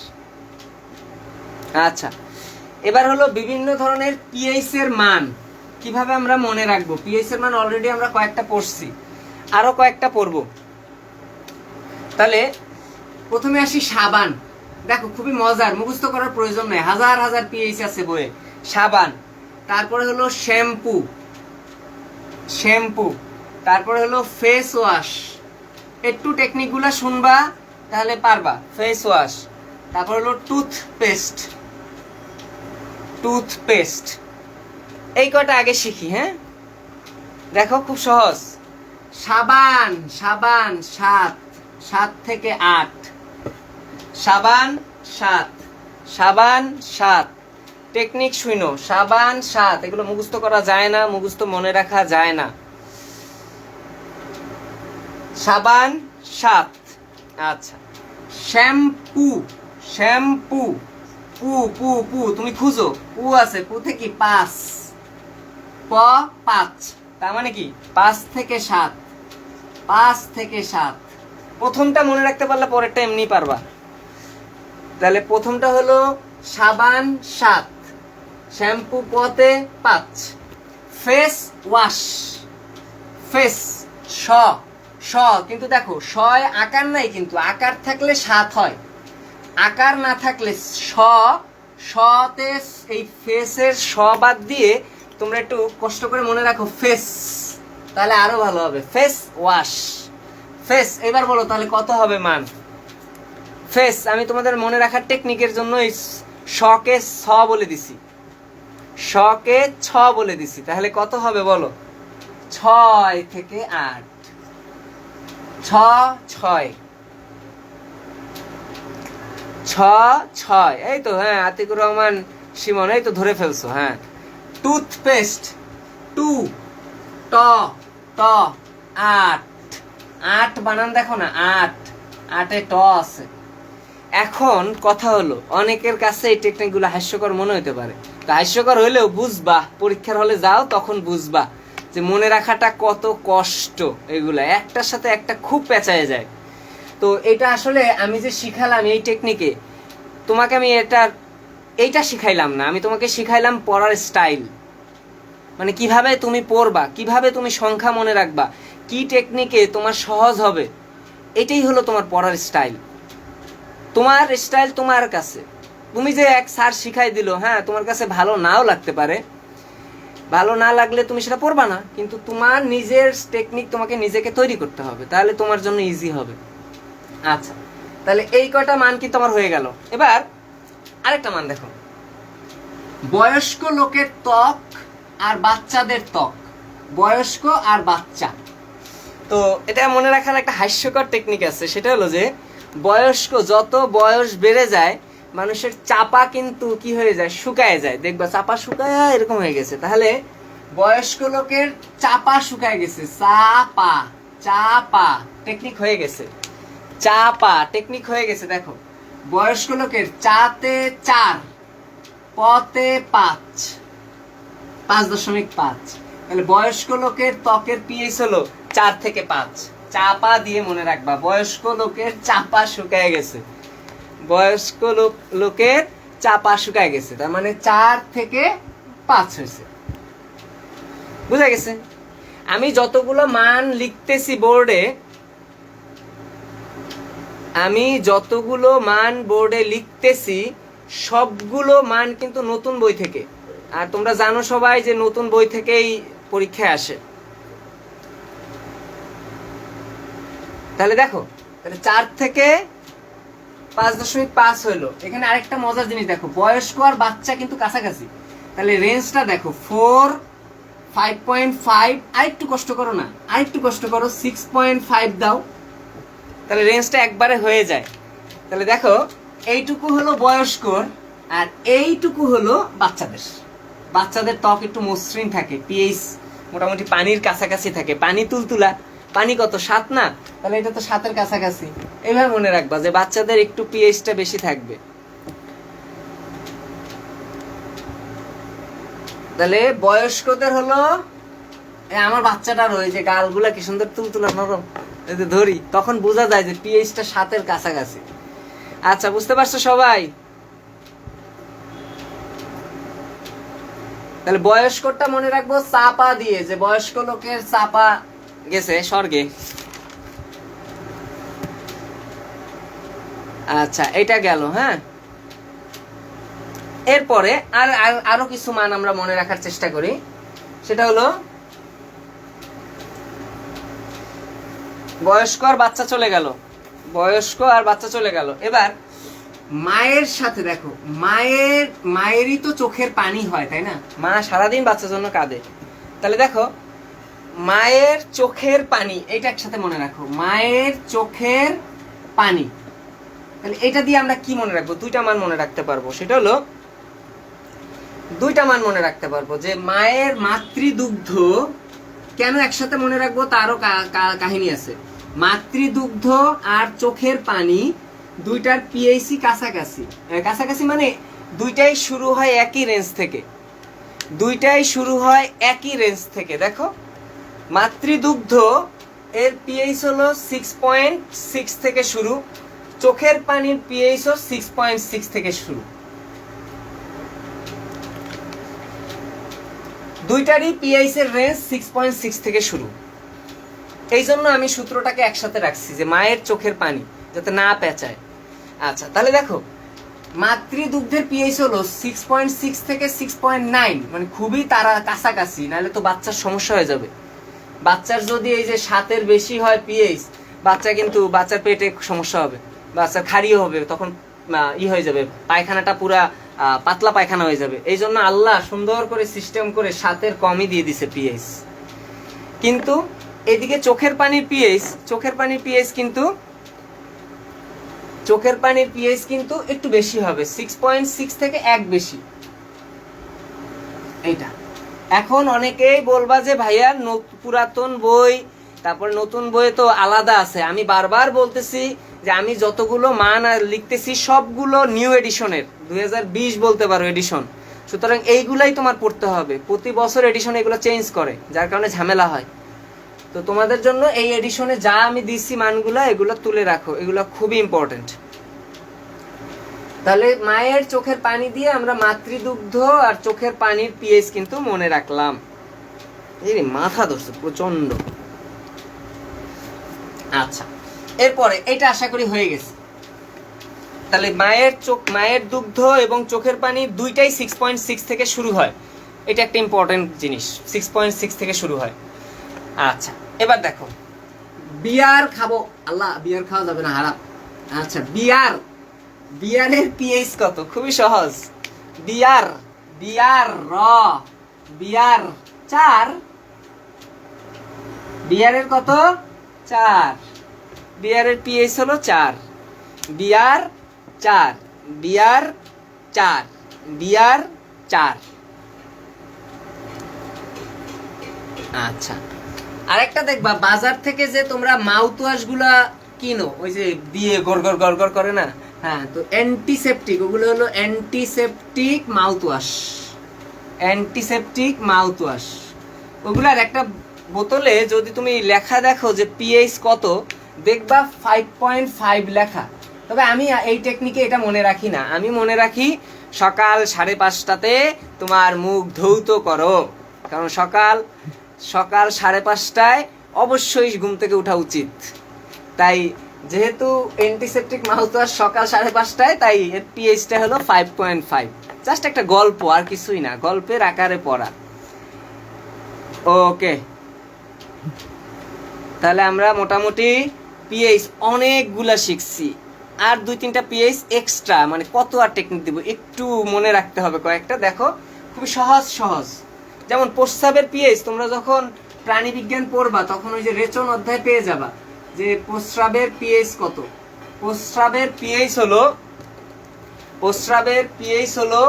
আচ্ছা, এবার হলো বিভিন্ন ধরনের পিএইচ এর মান কিভাবে আমরা মনে রাখবো। পিএইচ এর মান অলরেডি আমরা কয়েকটা পড়ছি, আরো কয়েকটা পড়বো। তাহলে প্রথমে আসি সাবান। দেখো খুবই মজার, মুখস্থ করার প্রয়োজন নেই, হাজার হাজার পিএইচ আছে বইয়ে। সাবান, তারপরে হলো শ্যাম্পু, তারপরে হলো ফেস ওয়াশ। একটু টেকনিকগুলো শুনবা তাহলে পারবা। ফেস ওয়াশ, তারপর হলো টুথপেস্ট। এই কয়টা আগে শিখি। হ্যাঁ, দেখো খুব সহজ। সাবান 7 থেকে 8, সাবান 7। টেকনিক শুনো, সাবান 7, এগুলো মুখস্থ করা যায় না, মুখস্থ মনে রাখা যায় না। সাবান 7। আচ্ছা, শ্যাম্পু পু তুমি খুঁজো, পু আছে, পু থেকে 5, 5, তার মানে কি 5 থেকে 7। প্রথমটা মনে রাখতে পারলে পরেরটা এমনি পারবা। তাহলে প্রথমটা হলো সাবান 7, শ্যাম্পু পতে 5, ফেস ওয়াশ, কিন্তু দেখো শয় আকার নাই, কিন্তু আকার থাকলে 7 হয়, আকার না থাকলে শতে এই ফেসের বাদ দিয়ে তোমরা একটু কষ্ট করে মনে রাখো ফেস, তাহলে আরো ভালো হবে। Face wash, face. এবার বলো তাহলে কত হবে মান। ফেস আমি তোমাদের মনে রাখার টেকনিকের জন্য এই শকে 6 বলে দিছি, তাহলে কত হবে বলো। 6 থেকে 8, 6, এই তো। হ্যাঁ, আতিকুর রহমান শিমন, এই তো ধরে ফেলছো। হ্যাঁ, টুথপেস্ট 2, 8 বানান দেখো না, 8-এ ট আছে। এখন কথা হলো, অনেকের কাছে এই টেকনিকগুলো হাস্যকর মনে হতে পারে, তো হাস্যকর হইলেও বুঝবা, পরীক্ষার হলে যাও তখন বুঝবা যে মনে রাখাটা কত কষ্ট। এগুলা একটার সাথে একটা খুব পেঁচায় যায়। তো এটা আসলে আমি যে শিখালাম এই টেকনিকে, তোমাকে আমি এইটা শিখাইলাম না, আমি তোমাকে শিখাইলাম পড়ার স্টাইল, মানে কিভাবে তুমি পড়বা, কিভাবে তুমি সংখ্যা মনে রাখবা, কি টেকনিকে তোমার সহজ হবে। এটাই হলো তোমার পড়ার স্টাইল। তোমার স্টাইল তোমার কাছে, তুমি যে এক স্যার শিখাই দিল, হ্যাঁ তোমার কাছে ভালো নাও লাগতে পারে, ভালো না লাগলে তুমি সেটা পড়বা না, কিন্তু তোমার নিজের টেকনিক তোমাকে নিজেকে তৈরি করতে হবে, তাহলে তোমার জন্য ইজি হবে। আচ্ছা, তাহলে এই কয়টা মান কি তোমার হয়ে গেল। এবার আরেকটা মান দেখো, বয়স্ক লোকের ত্বক আর বাচ্চাদের ত্বক, বয়স্ক আর বাচ্চা। তো এটা মনে রাখার একটা হাস্যকর টেকনিক আছে, সেটা হলো যে বয়স্ক, যত বয়স বেড়ে যায় মানুষের চাপা কিন্তু কি হয়ে যায়, শুকায় যায়। দেখবা চাপা শুকায় এরকম হয়ে গেছে, তাহলে বয়স্ক লোকের চাপা শুকায় গেছে, চাপা টেকনিক হয়ে গেছে, টেকনিক হয়ে গেছে। দেখো বয়স্ক লোকের চাতে 4, পতে 5.5, তাহলে বয়স্ক লোকের ত্বকের পিএইচ হলো 4 থেকে 5। চাপা দিয়ে মনে রাখবা, বয়স্ক লোকের চাপা শুকায় গেছে, বয়স্ক লোকের চাপা শুকায় গেছে, তার মানে 4 থেকে 5 হয়েছে। বুঝা গেছে? আমি যতগুলো মান লিখতেছি বোর্ডে, সবগুলো মান কিন্তু নতুন বই থেকে, আর তোমরা জানো সবাই যে নতুন বই থেকেই পরীক্ষায় আসে। তাহলে দেখো, তাহলে 4 থেকে 5.5 হইলো। এখানে আরেকটা মজার জিনিস দেখো, বয়স্ক আর বাচ্চা কিন্তু কাছাকাছি। তাহলে রেঞ্জটা দেখো 4, 5.5, আরেকটু কষ্ট করো না, আরেকটু কষ্ট করো, 6.5 দাও, তাহলে রেঞ্জটা একবারে হয়ে যায়। তাহলে দেখো এইটুকু হলো বয়স্কর আর এইটুকু হলো বাচ্চাদের। বাচ্চাদের ত্বক একটু মসৃণ থাকে, পিএইচ মোটামুটি পানির কাছাকাছি থাকে, পানি তুলতুলা। পানি কত, 7 না? তাহলে এটা তো 7-এর কাছাকাছি। এইভাবে মনে রাখবা যে বাচ্চাদের একটু পিএইচটা বেশি থাকবে। তাহলে বয়স্কদের হলো, আমার বাচ্চাটার ওই যে গালগুলা কি সুন্দর তুলতুলা নরম, যদি ধরি তখন বোঝা যায় যে পিএইচটা 7-এর কাছাকাছি। আচ্ছা, বুঝতে পারছো সবাই? তাহলে বয়স্কটা মনে রাখবো চাপা দিয়ে, যে বয়স্ক লোকের চাপা গেছে স্বর্গে। আচ্ছা, এটা গেল। হ্যাঁ, এরপরে আরো কিছু মান আমরা মনে রাখার চেষ্টা করি। সেটা হলো বয়স্ক আর বাচ্চা চলে গেল, বয়স্ক আর বাচ্চা চলে গেল। এবার মায়ের সাথে দেখো, মায়েরই তো চোখের পানি হয়, তাই না? মা সারাদিন বাচ্চার জন্য কাঁদে। তাহলে দেখো মায়ের চোখের পানি, এটা একসাথে মনে রাখো, মায়ের চোখের পানি। তাহলে এটা দিয়ে আমরা কি মনে রাখবো? দুইটা মান মনে রাখতে পারবো। সেটা হলো দুইটা মান মনে রাখতে পারবো যে মায়ের মাতৃদুগ্ধ, কেন একসাথে মনে রাখবো তারও কাহিনী আছে। মাতৃদুগ্ধ আর চোখের পানি দুইটার পিএইচি কাছাকাছি। কাছাকাছি মানে দুইটাই শুরু হয় একই রেঞ্জ থেকে, দুইটাই শুরু হয় একই রেঞ্জ থেকে। দেখো মাতৃদুগ্ধ এর পিএইচ হলো 6.6 থেকে শুরু, চোখের পানির পিএইচ ও 6.6 থেকে শুরু। দুইটারই পিএইচ এর রেঞ্জ 6.6 থেকে শুরু। এই জন্য আমি সূত্রটাকে একসাথে রাখছি যে মায়ের চোখের পানি, যাতে না পেঁচায়। আচ্ছা, তাহলে দেখো মাতৃদুগ্ধের পিএইচ হলো 6.6 থেকে 6.9, মানে খুবই তারা কাছাকাছি, নাহলে তো বাচ্চার সমস্যা হয়ে যাবে। বাচ্চার যদি এই যে 7-এর বেশি হয় পিএইচ, বাচ্চার পেটে সমস্যা হবে, বাচ্চার খারিও হবে, তখন হয়ে যাবে, পায়খানাটা পুরা পাতলা পায়খানা হয়ে যাবে। এই জন্য আল্লাহ সুন্দর করে সিস্টেম করে 7-এর কমই দিয়ে দিছে পিএইচ। কিন্তু এদিকে চোখের পানির পিএইচ কিন্তু একটু বেশি হবে, 6.6 থেকে 1 বেশি। এইটা এখন অনেকেই বলবা যে ভাইয়া পুরাতন বই তারপর নতুন বই তো আলাদা আছে। আমি বারবার বলতেছি যে আমি যতগুলো মান লিখতেছি সবগুলো নিউ এডিশনের, 2020 বলতে পারো এডিশন। সুতরাং এইগুলাই তোমার পড়তে হবে। প্রতি বছর এডিশন এগুলো চেঞ্জ করে, যার কারণে ঝামেলা হয়। তো তোমাদের জন্য এই এডিশনে যা আমি দিচ্ছি মানগুলো, এগুলো তুলে রাখো, এগুলো খুবই ইম্পর্টেন্ট। তাহলে মায়ের চোখের পানি দিয়ে আমরা মাতৃদুগ্ধ আর চোখের পানির পিএইচ কিন্তু মনে রাখলাম। এই মাথা ধরছে প্রচন্ড। আচ্ছা, এরপরে এটা আশা করি হয়ে গেছে। তাহলে মায়ের দুগ্ধ এবং চোখের পানি দুইটাই 6.6 থেকে শুরু হয়, এটা একটা ইম্পর্টেন্ট জিনিস, 6.6 থেকে শুরু হয়। আচ্ছা, এবার দেখো বিয়ার খাবো, আল্লাহ বিয়ার খাওয়া যাবে না, হারাম। আচ্ছা, বিয়ারের পিএইচ কত? খুবই সহজ। বিয়ার 4, বিয়ারের কত? 4, বিয়ারের পিএইচ হলো 4, বিয়ার 4, বিয়ার 4, বিয়ার 4। আচ্ছা, আরেকটা দেখবা, বাজার থেকে যে তোমরা মাউথওয়াশ গুলা কিনো, ওই যে দিয়ে গড়গড় গড়গড় করে না, হ্যাঁ, তো অ্যান্টিসেপটিক, ওগুলো হলো অ্যান্টিসেপটিক মাউথওয়াশ। ওগুলার একটা বোতলে যদি তুমি লেখা দেখো যে পিএইচ কত, দেখবা 5.5 লেখা। তবে আমি এই টেকনিকে এটা মনে রাখি না, আমি মনে রাখি সকাল 5:30টাতে তোমার মুখ ধৌত করো, কারণ সকাল 5:30টায় অবশ্যই ঘুম থেকে ওঠা উচিত। তাই যেহেতু অ্যান্টিসেপটিক মাউথওয়াশ সকাল 5:30টায়, তাই এর পিএইচটা হলো 5.5। জাস্ট একটা গল্প, আর কিছুই না, গল্পের আকারে পড়া। ওকে, তাহলে আমরা মোটামুটি পিএইচ অনেকগুলা শিখছি, আর 2-3টা পিএইচ এক্সট্রা, মানে কত আর টেকনিক দিব একটু মনে রাখতে হবে কয়েকটা। দেখো খুবই সহজ সহজ, যেমন প্রস্রাবের পিএইচ তোমরা যখন প্রাণীবিজ্ঞান পড়বা তখন ওই যে রেচন অধ্যায় পেয়ে যাবা যে প্রস্রাবের পিএইচ কত। প্রস্রাবের পিএইচ হলো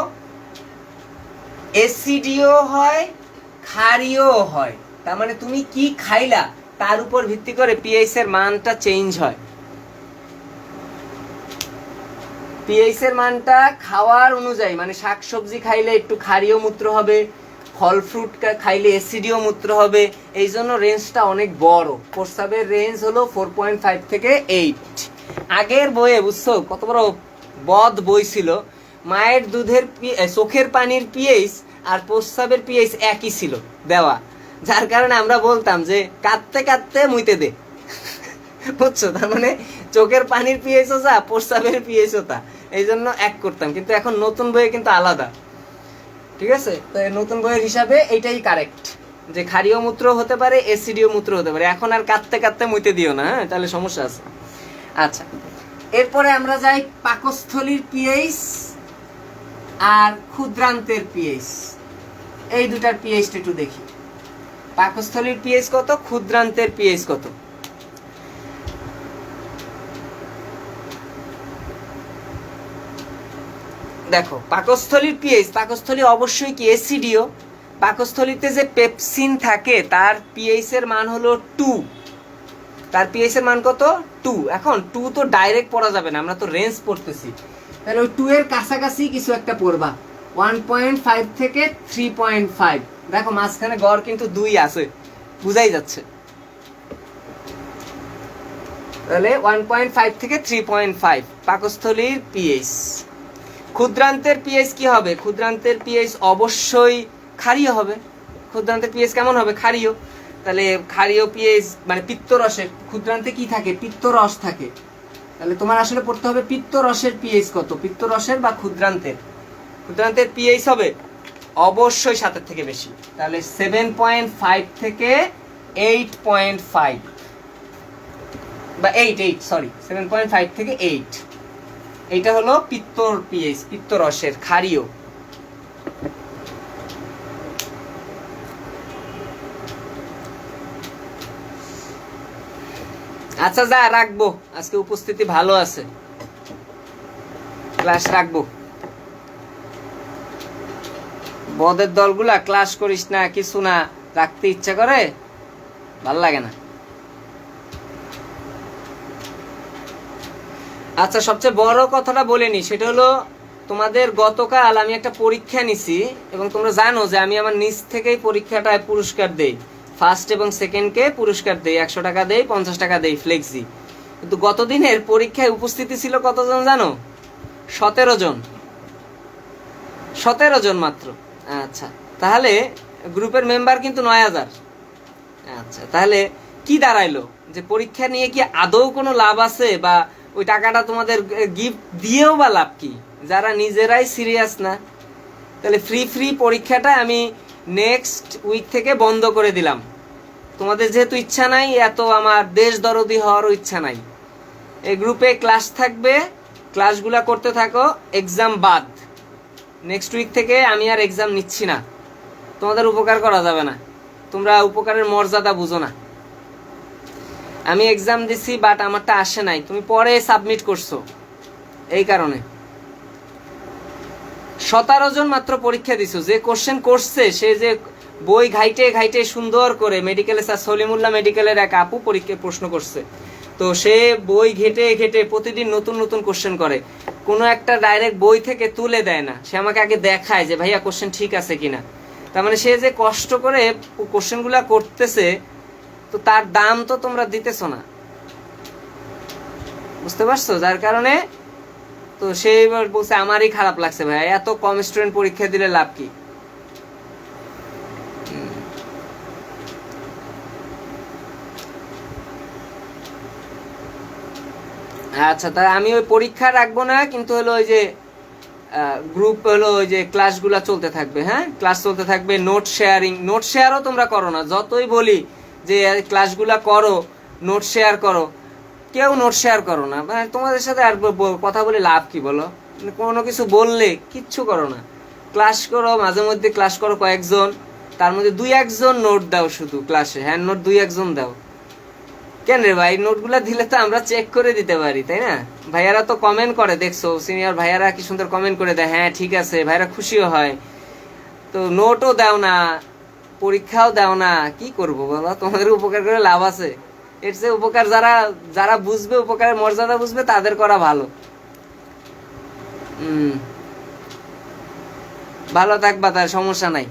অ্যাসিডিও হয় ক্ষারীয় হয়, তার মানে তুমি কি খাইলা তার উপর ভিত্তি করে পিএইচ এর মানটা চেঞ্জ হয়। পিএইচ এর মানটা খাওয়ার অনুযায়ী, মানে শাকসবজি খাইলে একটু ক্ষারীয় মূত্র হবে, ফল ফ্রুট খাইলে অ্যাসিডীয় মূত্র হবে, এই জন্য রেঞ্জটা অনেক বড়। প্রস্রাবের রেঞ্জ হলো 4.5 থেকে 8। আগের বইয়ে বুঝছো কত বড় বদ বই ছিল, মায়ের দুধের চোখের পানির পিএইচ আর প্রস্রাবের পিএইচ একই ছিল দেওয়া, যার কারণে আমরা বলতাম যে কাঁদতে কাঁদতে মুইতে দে, বুঝছো? তার মানে চোখের পানির পিএইচও যা, প্রস্রাবের পিএইচও তা, এই জন্য এক করতাম। কিন্তু এখন নতুন বইয়ে কিন্তু আলাদা, ঠিক আছে? তো নতুন বইয়ের হিসাবে এইটাই কারেক্ট, যে ক্ষারীয় মূত্র হতে পারে, অ্যাসিডীয় মূত্র হতে পারে। এখন আর কাঁদতে কাঁদতে মুইতে দিও না, হ্যাঁ, তাহলে সমস্যা আছে। আচ্ছা, এরপরে আমরা যাই পাকস্থলীর পিএইচ আর ক্ষুদ্রান্তের পিএইচ, এই দুটার পিএইচটা একটু দেখি। পাকস্থলীর পিএইচ কত, ক্ষুদ্রান্তের পিএইচ কত? দেখো পাকস্থলীর পিএইচ, পাকস্থলী অবশ্যই কি অ্যাসিডীয়, পাকস্থলীতে যে পেপসিন থাকে তার পিএইচ এর মান হলো 2, তার পিএইচ এর মান কত? 2। এখন 2 তো ডাইরেক্ট পড়া যাবে না, আমরা তো রেঞ্জ পড়তেছি, তাহলে ওই 2 এর কাছাকাছি কিছু একটা পড়বা, 1.5 থেকে 3.5। দেখো মাঝখানে গড় কিন্তু 2 আছে, বুঝাই যাচ্ছে। তাহলে 1.5 থেকে 3.5 পাকস্থলীর পিএইচ। ক্ষুদ্রান্তের পিএইচ কি হবে? ক্ষুদ্রান্তের পিএইচ অবশ্যই ক্ষারীয় হবে। ক্ষুদ্রান্তের পিএইচ কেমন হবে? ক্ষারীয়। তাহলে ক্ষারীয় পিএইচ মানে পিত্তরসের, ক্ষুদ্রান্তে কি থাকে? পিত্তরস থাকে। তাহলে তোমার আসলে পড়তে হবে পিত্তরসের পিএইচ কত, পিত্তরসের বা ক্ষুদ্রান্তের। ক্ষুদ্রান্তের পিএইচ হবে অবশ্যই 7-এর থেকে বেশি, তাহলে 7.5 থেকে 8.5 বা 8 সরি 7.5 থেকে 8। এইটা হলো পিত্তর পিএইচ, পিত্তরসের ক্ষারীয়। আচ্ছা যা রাখবো, আজকে উপস্থিতি ভালো আছে, ক্লাস রাখবো। বদের দলগুলা ক্লাস করিস না, কিছু না, রাখতে ইচ্ছা করে, ভাল লাগে না। আচ্ছা সবচেয়ে বড় কথাটা বলে নি, সেটা হলো তোমাদের গতকাল আমি একটা পরীক্ষা নিছি, এবং তোমরা জানো যে আমি আমার নিজ থেকেই পরীক্ষাটায় পুরস্কার দেই, ফার্স্ট এবং সেকেন্ডকে পুরস্কার দেই, 100 টাকা দেই, 50 টাকা দেই ফ্লেক্সি। কিন্তু গতদিনের পরীক্ষায় উপস্থিতি ছিল কতজন জানো? 17 জন, 17 জন মাত্র। আচ্ছা, তাহলে গ্রুপের মেম্বার কিন্তু 9000। আচ্ছা, তাহলে কি দাঁড়াইলো, যে পরীক্ষা নিয়ে কি আদৌ কোনো লাভ আছে, বা ওই টাকাটা তোমাদের গিফট দিয়েও বা লাভ কি, যারা নিজেরাই সিরিয়াস না? তাহলে ফ্রি পরীক্ষাটা আমি নেক্সট উইক থেকে বন্ধ করে দিলাম। তোমাদের যেহেতু ইচ্ছা নাই, এত আমার দেশ দরদি হওয়ারও ইচ্ছা নাই। এই গ্রুপে ক্লাস থাকবে, ক্লাসগুলা করতে থাকো, এক্সাম বাদ। নেক্সট উইক থেকে আমি আর এক্সাম নিচ্ছি না, তোমাদের উপকার করা যাবে না, তোমরা উপকারের মর্যাদা বুঝো না। আমি এক্সাম দিছি, বাট আমারটা আসে নাই, তুমি পরে সাবমিট করছো, এই কারণে। 17 জন মাত্র পরীক্ষা দিছো। যে কোশ্চেন করছে, সে যে বই ঘাইটে ঘাইটে সুন্দর করে, মেডিকেলে স্যার সলিমুল্লাহ মেডিকেলের এক আপু পরীক্ষায় প্রশ্ন করছে, তো সে বই ঘেটে ঘেটে প্রতিদিন নতুন নতুন কোশ্চেন করে, কোনো একটা ডাইরেক্ট বই থেকে তুলে দেয় না, সে আমাকে আগে দেখায় যে ভাইয়া কোশ্চেন ঠিক আছে কিনা। তার মানে সে যে কষ্ট করে কোশ্চেনগুলা করতেছে, তো তার দাম তো তোমরা দিতেছো না, বুঝতে পারছো? যার কারণে তো সে এবার বলছে আমারই খারাপ লাগছে, ভাই এত কম স্টুডেন্ট পরীক্ষা দিলে লাভ কি। আচ্ছা, তাই আমি ওই পরীক্ষা রাখবো না, কিন্তু হলো ওই যে গ্রুপ হলো ওই যে ক্লাসগুলো চলতে থাকবে। হ্যাঁ, ক্লাস চলতে থাকবে, নোট শেয়ারিং, নোট শেয়ারও তোমরা করো না। যতই বলি যে ক্লাসগুলা করো, নোট শেয়ার করো, কেউ নোট শেয়ার করো না। মানে তোমাদের সাথে আর কথা বলে লাভ কি বলো? কোনো কিছু বললে কিচ্ছু করো না। ক্লাস করো, মাঝে মধ্যে ক্লাস করো কয়েকজন, তার মধ্যে 2-1 নোট দাও শুধু ক্লাসে, হ্যান্ড নোট 2-1 দাও। কেন রে ভাই, নোটগুলা দিলে তো আমরা চেক করে দিতে পারি, তাই না? ভাইয়ারা তো কমেন্ট করে, দেখছো সিনিয়র ভাইয়ারা কি সুন্দর কমেন্ট করে দেয়, হ্যাঁ ঠিক আছে, ভাইয়ারা খুশিও হয়। তো নোটও দাও না, পরীক্ষাও দাও না, কি করব বলো? তোমাদের উপকার করে লাভ আছে? এর চেয়ে উপকার যারা যারা বুঝবে, উপকারের মর্যাদা বুঝবে, তাদের করা ভালো। ভালো থাকবা, তার সমস্যা নাই।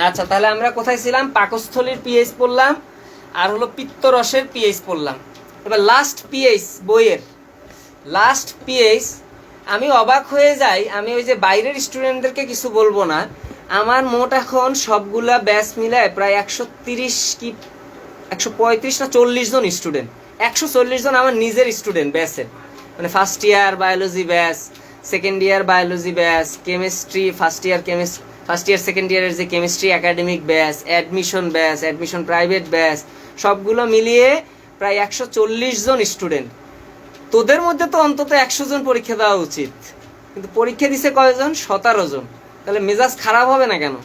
আচ্ছা, তাহলে আমরা কোথায় ছিলাম? পাকস্থলীর পিএইচ পড়লাম, আর হলো পিত্তরসের পিএইচ পড়লাম। এবার লাস্ট পিএইচ, বইয়ের লাস্ট পিএইচ। আমি অবাক হয়ে যাই, আমি ওই যে বাইরের স্টুডেন্টদেরকে কিছু বলবো না, আমার মোট এখন সবগুলা ব্যাচ মিলায় প্রায় 130 কি 135 না 40 জন স্টুডেন্ট। 140 জন আমার নিজের স্টুডেন্ট ব্যাচের, মানে first year biology batch, second year biology batch, chemistry first year second ইয়ারের যে chemistry academic batch, admission batch, admission private batch, সবগুলো মিলিয়ে প্রায় 140 জন স্টুডেন্ট। তোদের মধ্যে তো অন্তত 100 জন পরীক্ষা দেওয়া উচিত, কিন্তু পরীক্ষা দিছে কয়জন? 17 জন। তাহলে মেজাজ খারাপ হবে না কেন?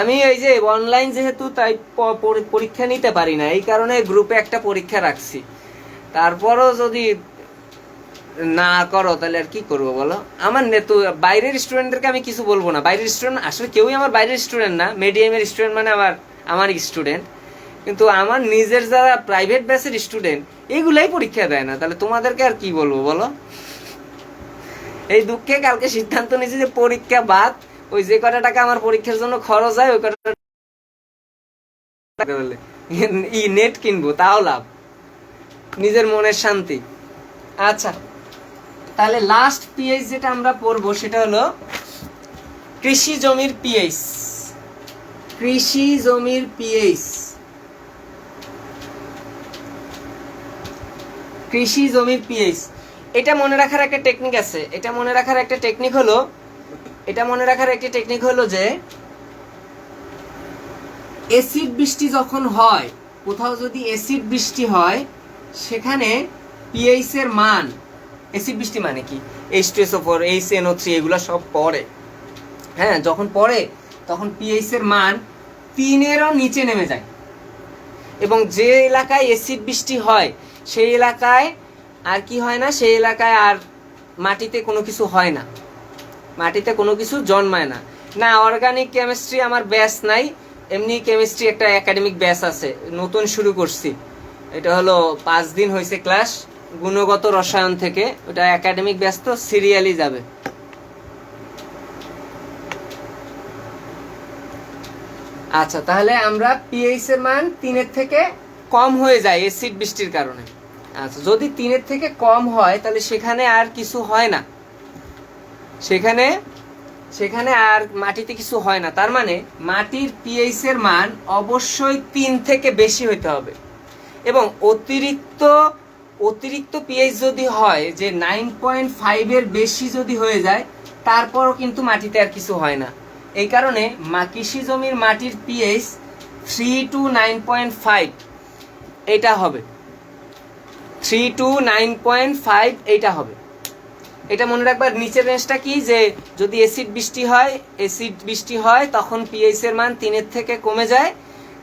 আমি এই যে অনলাইন যেহেতু, তাই পরীক্ষা নিতে পারি না, এই কারণে গ্রুপে একটা পরীক্ষা রাখছি। তারপরও যদি না করো তাহলে আর কি করবো বলো? আমার তো বাইরের স্টুডেন্টদেরকে আমি কিছু বলবো না। বাইরের স্টুডেন্ট আসলে কেউই আমার বাইরের স্টুডেন্ট না, মিডিয়ামের স্টুডেন্ট মানে আমার স্টুডেন্ট। কিন্তু আমার নিজের যারা প্রাইভেট ব্যাচের স্টুডেন্ট, এইগুলাই পরীক্ষা দেয় না, তাহলে তোমাদেরকে আর কি বলবো বলো? এই দুঃখে কালকে সিদ্ধান্ত নিয়েছি যে পরীক্ষা বাদ, ওই যে কটা টাকা আমার পরীক্ষার জন্য খরচ হয়, ওই কটা নেট কিনবো, তাও লাভ, নিজের মনের শান্তি। আচ্ছা, তাহলে লাস্ট পিএইচ যেটা আমরা পড়বো সেটা হলো কৃষি জমির পিএইচ। কৃষি জমির পিএইচ, কৃষি জমির পিএইচ। এটা মনে রাখার একটা টেকনিক আছে। এটা মনে রাখার একটা টেকনিক হলো যে অ্যাসিড বৃষ্টি যখন হয়, কোথাও যদি অ্যাসিড বৃষ্টি হয়, সেখানে পিএইচ এর মান, অ্যাসিড বৃষ্টি মানে কি, H2SO4, HNO3 এগুলো সব পড়ে। হ্যাঁ, যখন পড়ে তখন পিএইচ এর মান 3-এরও নিচে নেমে যায়। এবং যে এলাকায় অ্যাসিড বৃষ্টি হয় সেই এলাকায় আর কি হয় না, সেই এলাকায় আর মাটিতে কোনো কিছু হয় না, মাটিতে কোনো কিছু জন্মায় না। না, অর্গানিক কেমিস্ট্রি আমার ব্যাচ নাই, এমনি কেমিস্ট্রি একটা একাডেমিক ব্যাচ আছে, নতুন শুরু করছি। এটা হলো 5 দিন হয়েছে ক্লাস, গুণগত রসায়ন থেকে। ওটা একাডেমিক ব্যাচ, তো সিরিয়ালি যাবে। আচ্ছা, তাহলে আমরা পিএইচ এর মান 3-এর থেকে কম হয়ে যায় অ্যাসিড বৃষ্টির কারণে। আচ্ছা, যদি 3-এর থেকে কম হয় তাহলে সেখানে আর কিছু হয় না, সেখানে আর মাটিতে কিছু হয় না। তার মানে মাটির পিএইচ এর মান অবশ্যই 3 থেকে বেশি হতে হবে। এবং অতিরিক্ত পিএইচ যদি হয়, যে 9.5 এর বেশি যদি হয়ে যায়, তারপরও কিন্তু মাটিতে আর কিছু হয় না। এই কারণে কৃষি জমির মাটির পিএইচ 3 to 9.5 এটা হবে, 3 to 9.5 এইটা হবে। এটা মনে রাখবার। নিচের রেঞ্জটা কি, যে যদি অ্যাসিড বৃষ্টি হয় তখন পিএইচ এর মান 3-এর থেকে কমে যায়।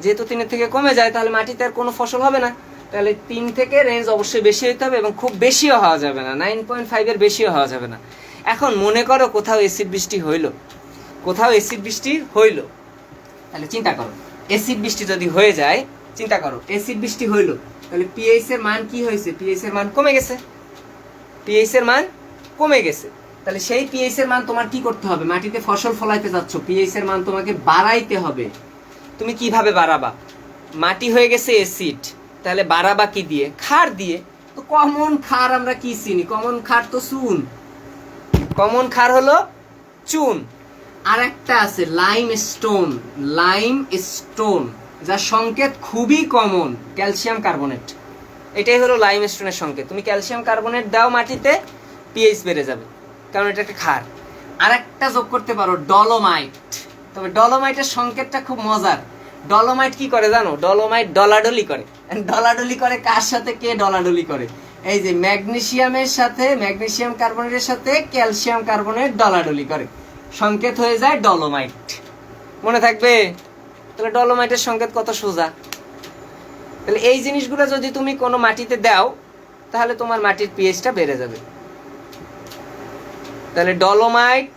যেহেতু 3-এর থেকে কমে যায়, তাহলে মাটিতে আর কোনো ফসল হবে না। তাহলে 3 থেকে রেঞ্জ অবশ্যই বেশি হতে হবে, এবং খুব বেশিও হওয়া যাবে না, 9.5 এর বেশিও হওয়া যাবে না। এখন মনে করো কোথাও অ্যাসিড বৃষ্টি হইল, তাহলে চিন্তা করো, অ্যাসিড বৃষ্টি যদি হয়ে যায়, চিন্তা করো অ্যাসিড বৃষ্টি হইল, তাহলে পিএইচ এর মান কি হয়েছে? পিএইচ এর মান কমে গেছে। তাহলে সেই পিএইচ এর মান তোমার কি করতে হবে? মাটিতে ফসল ফলাইতে যাচ্ছ, পিএইচ এর মান তোমাকে বাড়াইতে হবে। তুমি কিভাবে বাড়াবা? মাটি হয়ে গেছে অ্যাসিড, তাহলে বাড়াবা কি দিয়ে? ক্ষার দিয়ে। তো কমন ক্ষার আমরা কি চিনি? কমন ক্ষার তো চুন, কমন ক্ষার হলো চুন। আর একটা আছে লাইম স্টোন, যার সংকেত খুবই কমন, ক্যালসিয়াম কার্বনেট। এটাই হলো লাইমস্টোনের সংকেত। তুমি ক্যালসিয়াম কার্বনেট দাও মাটিতে, পিএইচ বেড়ে যাবে, কারণ এটা একটা ক্ষার। আর একটা যোগ করতে পারো ডলোমাইট। তবে ডলোমাইটের সংকেতটা খুব মজার। ডলোমাইট কি করে জানো? ডলোমাইট ডলাডলি করে। ডলাডলি করে কার সাথে? কে ডলাডলি করে? এই যে ম্যাগনেসিয়ামের সাথে, ম্যাগনেসিয়াম কার্বনেটের সাথে ক্যালসিয়াম কার্বনেট ডলাডলি করে, সংকেত হয়ে যায় ডলোমাইট। মনে থাকবে? তাহলে ডলোমাইটের সংকেত কত সোজা। তাহলে এই জিনিসগুলো যদি তুমি কোনো মাটিতে দাও, তাহলে তোমার মাটির পিএইচটা বেড়ে যাবে। তাহলে ডলোমাইট,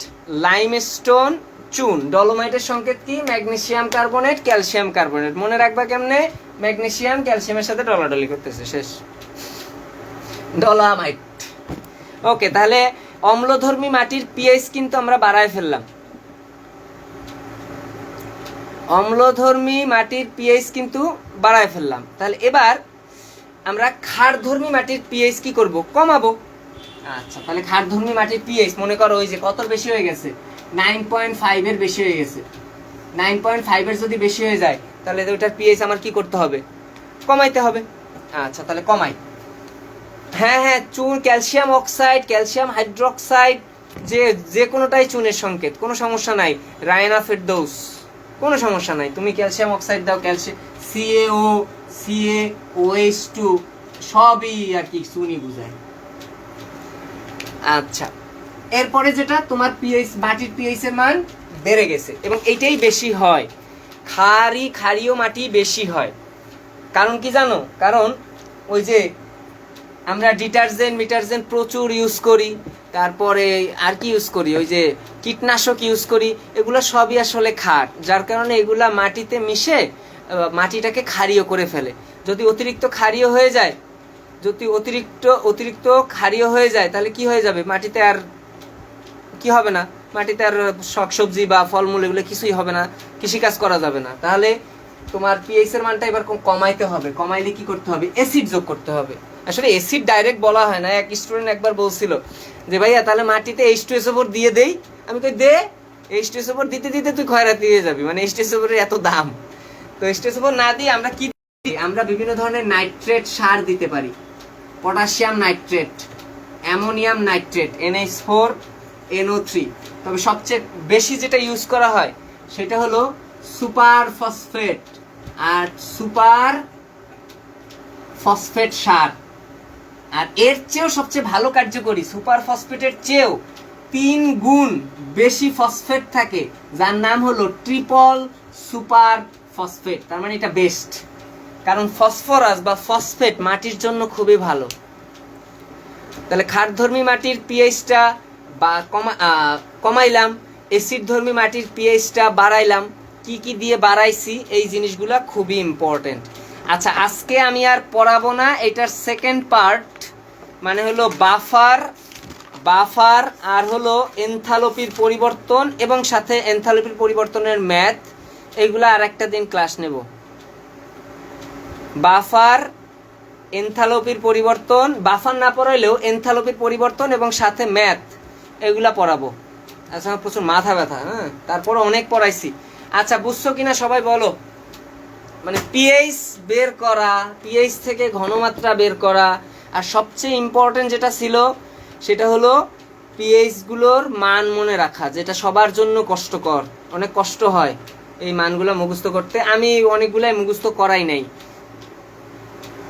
লাইমস্টোন, চুন। ডলোমাইটের সংকেত কি? Magnesium carbonate, calcium carbonate. মনে রাখবা কেমনে? ম্যাগনেসিয়াম ক্যালসিয়ামের সাথে ডলাডলি করতেছে, শেষ। ডলোমাইট। ওকে, তাহলে অম্লধর্মী মাটির পিএইচ কিন্তু আমরা বাড়ায় ফেললাম। অম্লধর্মী মাটির পিএইচ কিন্তু বাড়ায় ফেললাম। তাহলে এবার আমরা ক্ষারধর্মী মাটির পিএইচ কি করব? কমাবো। আচ্ছা, তাহলে ক্ষারধর্মী মাটির পিএইচ মনে করো ওই যে কত বেশি হয়ে গেছে, 9.5 এর বেশি হয়ে গেছে। 9.5 এর যদি বেশি হয়ে যায়, তাহলে ওটার পিএইচ আমার কি করতে হবে? কমাইতে হবে। আচ্ছা, তাহলে কমাই। হ্যাঁ হ্যাঁ, চুন, ক্যালসিয়াম অক্সাইড, ক্যালসিয়াম হাইড্রোক্সাইড, যে কোনোটাই চুনের সংকেত, কোনো সমস্যা নাই। রায়না ফেরদৌস, কোনো সমস্যা নাই। তুমি ক্যালসিয়াম অক্সাইড দাও, ক্যালসিয়াম CaO, CaOH2 সবই আর কি চুনই বুঝায়। আচ্ছা, এরপরে যেটা তোমার পিএইচ, মাটির পিএইচ এর মান বেড়ে গেছে, এবং এইটাই বেশি হয়। ক্ষারীয় মাটি বেশি হয়। কারণ কি জানো? কারণ ওই যে আমরা ডিটারজেন্ট প্রচুর ইউজ করি, তারপরে আর কি ইউজ করি, ওই যে কীটনাশক ইউজ করি, এগুলো সবই আসলে ক্ষার, যার কারণে এগুলা মাটিতে মিশে মাটিটাকে ক্ষারীয় করে ফেলে। যদি অতিরিক্ত ক্ষারীয় হয়ে যায়, অতিরিক্ত ক্ষারীয় হয়ে যায়, তাহলে কি হয়ে যাবে? মাটিতে আর কি হবে না, মাটিতে আর শাকসবজি বা ফলমূল এগুলো কিছুই হবে না, কৃষিকাজ করা যাবে না। তাহলে তোমার পিএইচ এর মানটা এবার কমাইতে হবে। কমাইলে কি করতে হবে? অ্যাসিড যোগ করতে হবে। আসলে অ্যাসিড ডাইরেক্ট বলা হয় না। এক স্টুডেন্ট একবার বলছিল যে ভাইয়া তাহলে মাটিতে H2SO4 দিয়ে দেই। আমি কই দে, H2SO4 দিতে দিতে তুই খয়রাতি হয়ে যাবি, মানে H2SO4 এর এত দাম। তো H2SO4 না দিয়ে আমরা কি দিই? আমরা বিভিন্ন ধরনের নাইট্রেট সার দিতে পারি। Potassium nitrate, ammonium nitrate, NH4 NO3। তবে সবচেয়ে বেশি যেটা ইউজ করা হয় সেটা হলো সুপার ফসফেট আর সুপার ফসফেট সার। আর এর চেয়েও সবচেয়ে ভালো কার্যকরী, সুপার ফসফেটের চেয়েও 3 গুণ বেশি ফসফেট থাকে, যার নাম হলো ট্রিপল সুপার ফসফেট। তার মানে এটা বেস্ট, কারণ ফসফরাস বা ফসফেট মাটির জন্য খুবই ভালো। তাহলে ক্ষারধর্মী মাটির পিএইচটা বা কমাইলাম, অ্যাসিডধর্মী মাটির পিএইচটা বাড়াইলাম। কি কি দিয়ে বাড়াইছি এই জিনিসগুলা খুবই ইম্পর্টেন্ট। আচ্ছা, আজকে আমি আর পড়াবো না, এটার সেকেন্ড পার্ট মানে হলো বাফার আর হলো এনথালপির পরিবর্তন এবং সাথে এনথালপির পরিবর্তনের ম্যাথ, এইগুলা আর একটা দিন ক্লাস নেব। বাফার, এনথালপির পরিবর্তন, বাফার না পড়াইলেও এনথালপির পরিবর্তন এবং সাথে ম্যাথ, এগুলা পড়াবো। আচ্ছা, আমার প্রচুর মাথা ব্যথা, হ্যাঁ, তারপরে অনেক পড়াইছি। আচ্ছা, বুঝছো কিনা সবাই বলো? মানে পিএইচ বের করা, পিএইচ থেকে ঘনমাত্রা বের করা, আর সবচেয়ে ইম্পর্টেন্ট যেটা ছিল সেটা হলো পিএইচগুলোর মান মনে রাখা, যেটা সবার জন্য কষ্টকর, অনেক কষ্ট হয় এই মানগুলো মুখস্থ করতে। আমি অনেকগুলাই মুখস্থ করাই নাই,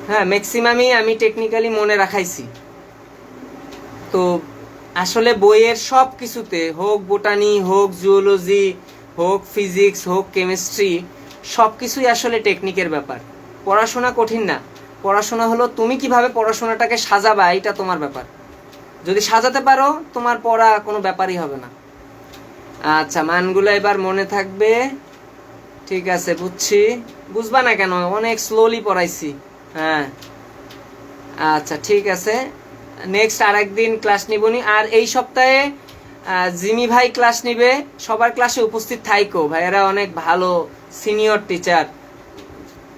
হ্যাঁ, ম্যাক্সিমামই আমি টেকনিক্যালি মনে রাখাইছি। তো আসলে বইয়ের সব কিছুতে, হোক বোটানি, হোক জুওলজি, হোক ফিজিক্স, হোক কেমিস্ট্রি, সব কিছুই আসলে টেকনিকের ব্যাপার। পড়াশোনা কঠিন না, পড়াশোনা হলো তুমি কিভাবে পড়াশোনাটাকে সাজাবা, এটা তোমার ব্যাপার। যদি সাজাতে পারো, তোমার পড়া কোনো ব্যাপারই হবে না। আচ্ছা, মানগুলো এবার মনে থাকবে, ঠিক আছে, বুঝছি। বুঝবা না কেন? অনেক স্লোলি পড়াইছি, হ্যাঁ। আচ্ছা, ঠিক আছে, নেক্সট আরেকদিন ক্লাস নিবনি। আর এই সপ্তাহে জিমি ভাই ক্লাস নিবে, সবার ক্লাসে উপস্থিত থাইকো, ভাইয়েরা অনেক ভালো সিনিয়র টিচার,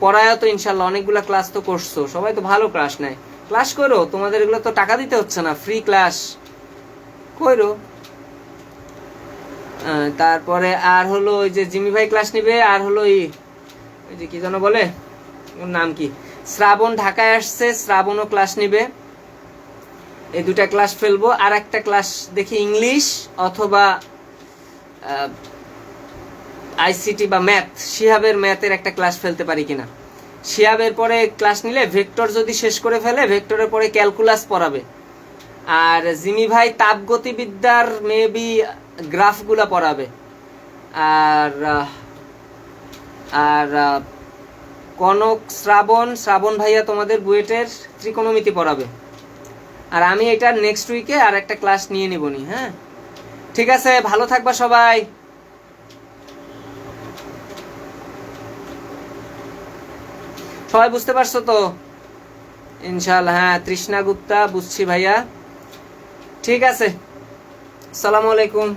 পড়ায়ও তো ইনশাল্লাহ, অনেকগুলো ক্লাস তো করছো, সবাই তো ভালো ক্লাস নেয়। ক্লাস করো, তোমাদের এগুলো তো টাকা দিতে হচ্ছে না, ফ্রি ক্লাস করো। তারপরে আর হলো ওই যে জিমি ভাই ক্লাস নিবে, আর হলো ওই যে কি যেন বলে, ওর নাম কি, শ্রাবণ ঢাকায় আসছে, শ্রাবণও ক্লাস নিবে, এই দুটা ক্লাস ফেলবো। আর একটা ক্লাস দেখি ইংলিশ অথবা আইসিটি বা ম্যাথ, শিহাবের ম্যাথের একটা ক্লাস ফেলতে পারি কিনা। শিহাবের পরে ক্লাস নিলে ভেক্টর যদি শেষ করে ফেলে, ভেক্টরের পরে ক্যালকুলাস পড়াবে। আর জিমি ভাই তাপগতিবিদ্যার মেবি গ্রাফগুলা পড়াবে। আর আর কনক শ্রাবণ ভাইয়া তোমাদের বুয়েটের ত্রিকোণমিতি পড়াবে। আর আমি এটার নেক্সট উইকে আর একটা ক্লাস নিয়ে নিবনি। হ্যাঁ ঠিক আছে, ভালো থাকবা সবাই। সবাই বুঝতে পারছো তো ইনশাআল্লাহ? হ্যাঁ তৃষ্ণা গুপ্তা, বুঝছি ভাইয়া। ঠিক আছে, আসসালামু আলাইকুম।